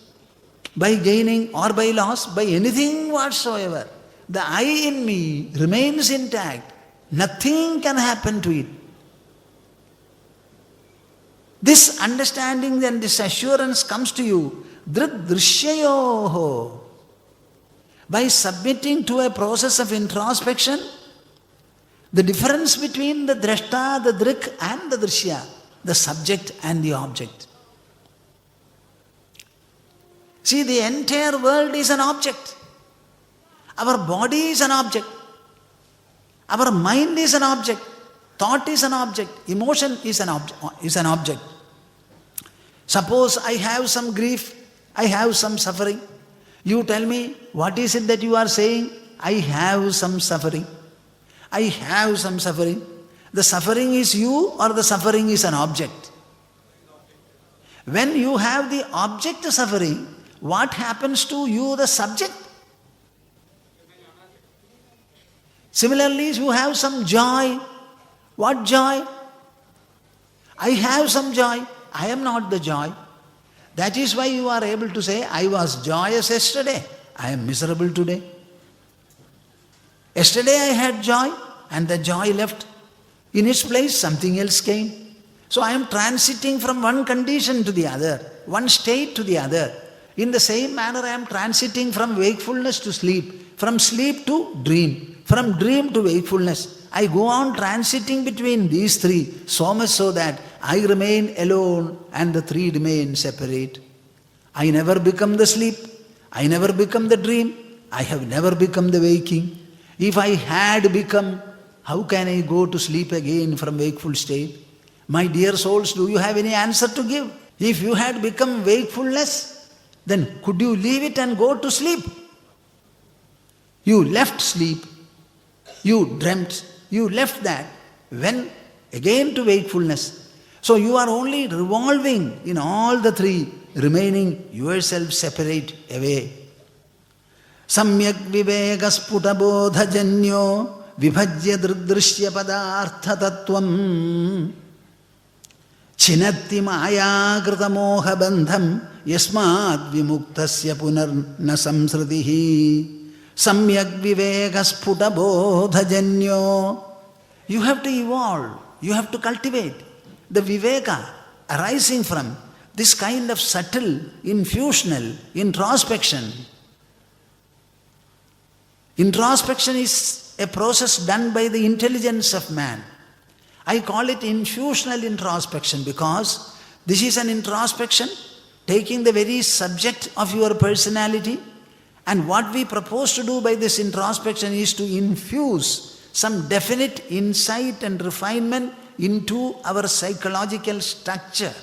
by gaining or by loss, by anything whatsoever, the I in me remains intact. Nothing can happen to it. This understanding and this assurance comes to you drishayoho. By submitting to a process of introspection, the difference between the drashta, the drik and the drishya, the subject and the object. See, the entire world is an object. Our body is an object. Our mind is an object. Thought is an object. Emotion is an object. Suppose I have some grief, I have some suffering. You tell me, what is it that you are saying? I have some suffering. I have some suffering. The suffering is you or the suffering is an object? When you have the object suffering, what happens to you, the subject? Similarly, you have some joy. What joy? I have some joy. I am not the joy. That is why you are able to say, I was joyous yesterday. I am miserable today. Yesterday I had joy and the joy left. In its place something else came. So I am transiting from one condition to the other, one state to the other. In the same manner I am transiting from wakefulness to sleep, from sleep to dream, from dream to wakefulness. I go on transiting between these three, so much so that I remain alone and the three remain separate. I never become the sleep, I never become the dream, I have never become the waking. If I had become, how can I go to sleep again from wakeful state? My dear souls, do you have any answer to give? If you had become wakefulness, then could you leave it and go to sleep? You left sleep, you dreamt, you left that, when again to wakefulness. So you are only revolving in all the three, remaining yourself separate away. Samyak vivekasputa bodha janyo vibhajya drigdrishya padartha tattvam chinatti maya krita moha bandham yasmat vimuktasya punarna samsritihi. Samyak vivekasputa bodha janyo. You have to evolve, you have to cultivate the viveka arising from this kind of subtle, infusional introspection. Introspection is a process done by the intelligence of man. I call it infusional introspection because this is an introspection taking the very subject of your personality, and what we propose to do by this introspection is to infuse some definite insight and refinement into our psychological structure.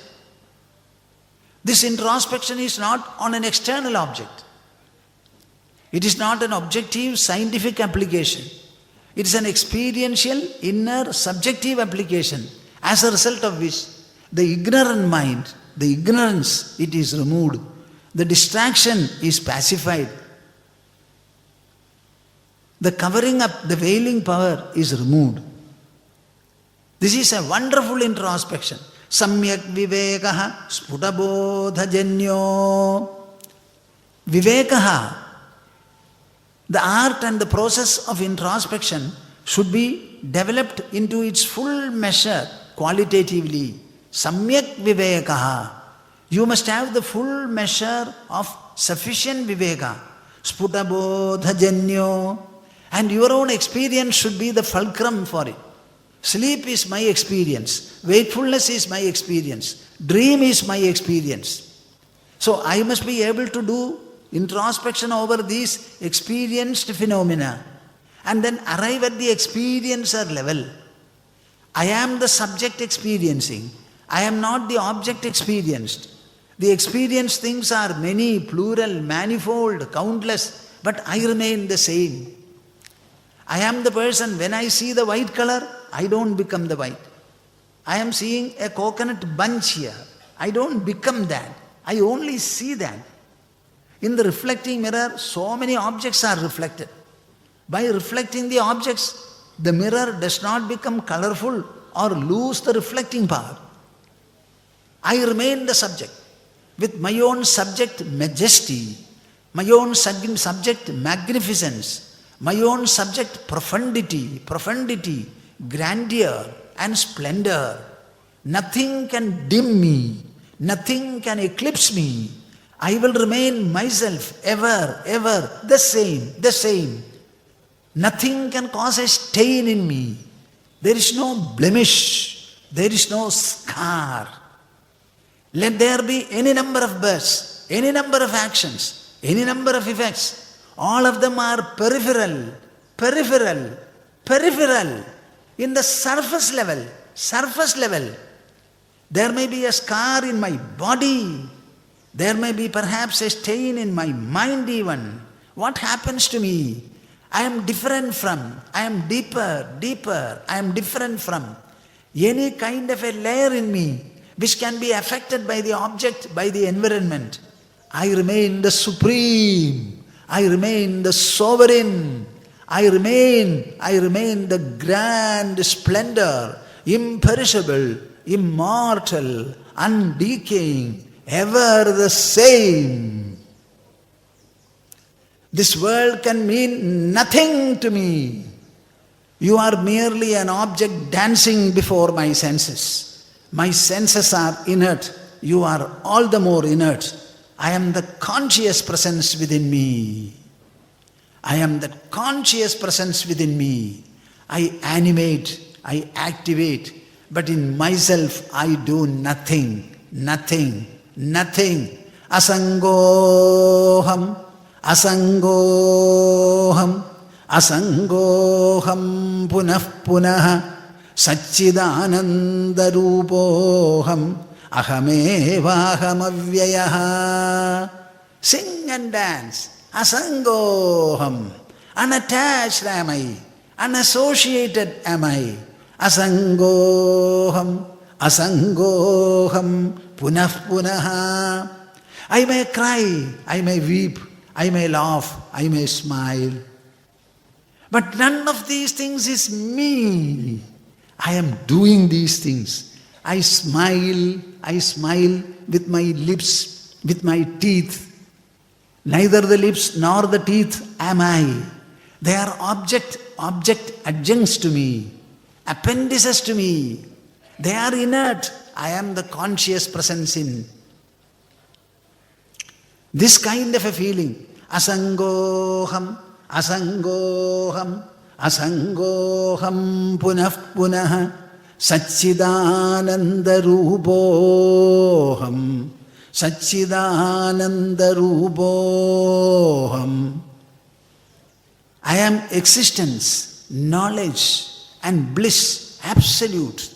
This introspection is not on an external object. It is not an objective scientific application. It is an experiential, inner, subjective application, as a result of which the ignorant mind, the ignorance, it is removed. The distraction is pacified. The covering up, the veiling power is removed. This is a wonderful introspection. Samyak vivekaha sputabodha janyo. Vivekaha, the art and the process of introspection should be developed into its full measure qualitatively. Samyak vivekaha. You must have the full measure of sufficient viveka. Sputabodha janyo. And your own experience should be the fulcrum for it. Sleep is my experience. Wakefulness is my experience. Dream is my experience. So I must be able to do introspection over these experienced phenomena and then arrive at the experiencer level. I am the subject experiencing. I am not the object experienced. The experienced things are many, plural, manifold, countless, but I remain the same. I am the person, when I see the white color, I don't become the white. I am seeing a coconut bunch here. I don't become that. I only see that. In the reflecting mirror, so many objects are reflected. By reflecting the objects, the mirror does not become colorful or lose the reflecting power. I remain the subject with my own subject majesty, my own subject magnificence, my own subject profundity, grandeur and splendor. Nothing can dim me, nothing can eclipse me. I will remain myself ever, the same. Nothing can cause a stain in me. There is no blemish, there is no scar. Let there be any number of births, any number of actions, any number of effects. All of them are peripheral. In the surface level. There may be a scar in my body. There may be perhaps a stain in my mind even. What happens to me? I am different from, I am deeper, I am different from any kind of a layer in me which can be affected by the object, by the environment. I remain the supreme. I remain the sovereign. I remain the grand splendor, imperishable, immortal, undecaying, ever the same. This world can mean nothing to me. You are merely an object dancing before my senses. My senses are inert. You are all the more inert. I am the conscious presence within me. I am that conscious presence within me. I animate, I activate, but in myself I do nothing, nothing, nothing. Asangoham, asangoham, asangoham punah punah satchidananda rupoham ahamevaham avyayah. Sing and dance. Asangoham. Unattached am I. Unassociated am I. Asangoham. Asangoham. Punah punah. I may cry, I may weep, I may laugh, I may smile. But none of these things is me. I am doing these things. I smile with my lips, with my teeth. Neither the lips nor the teeth am I. They are object adjuncts to me, appendices to me. They are inert. I am the conscious presence in. This kind of a feeling, asangoham, asangoham, asangoham punah punah satchidananda rupoham. Satchidananda rupoham. I am existence, knowledge and bliss, absolute.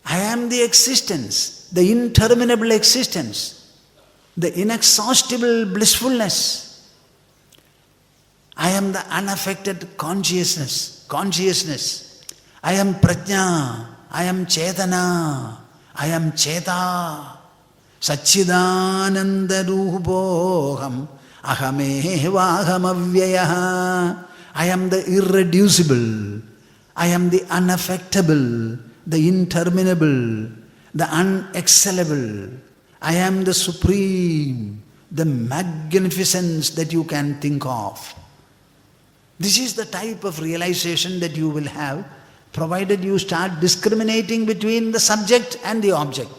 I am the existence, the interminable existence, the inexhaustible blissfulness. I am the unaffected consciousness. I am prajna, I am chetana, I am cheta. Satchidananda rupoham ahamevaham avyayah. I am the irreducible, I am the unaffectable, the interminable, the unexcellable. I am the supreme, the magnificence that you can think of. This is the type of realization that you will have, provided you start discriminating between the subject and the object.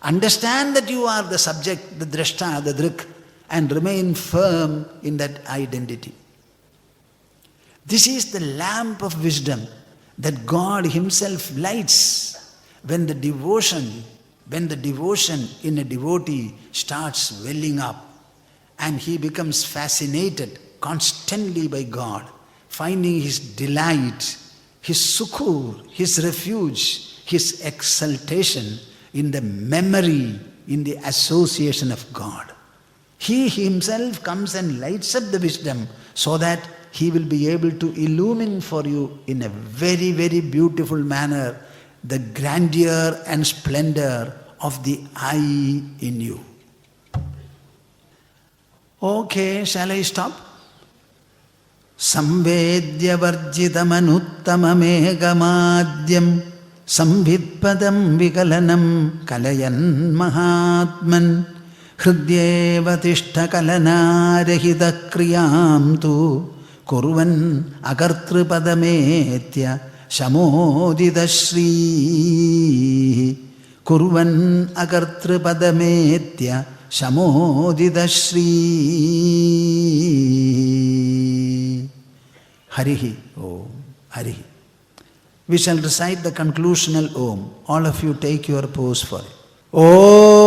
Understand that you are the subject, the drashta, the drik, and remain firm in that identity. This is the lamp of wisdom that God Himself lights when the devotion in a devotee starts welling up and he becomes fascinated constantly by God, finding his delight, his sukur, his refuge, his exaltation in the memory, in the association of God. He Himself comes and lights up the wisdom so that He will be able to illumine for you in a very, very beautiful manner the grandeur and splendor of the I in you. Okay, shall I stop? Samvedya varjitamanuttamamegamadyam sambhidpadam vikalanam kalayan mahatman hridyeva tishta kalanarahita kriyam tu kurvan akartrupadamethya shamodita shri. Kurvan akartrupadamethya shamodita shri. Harihi Om. Harihi. We shall recite the conclusional Om. All of you take your pose for it. Om.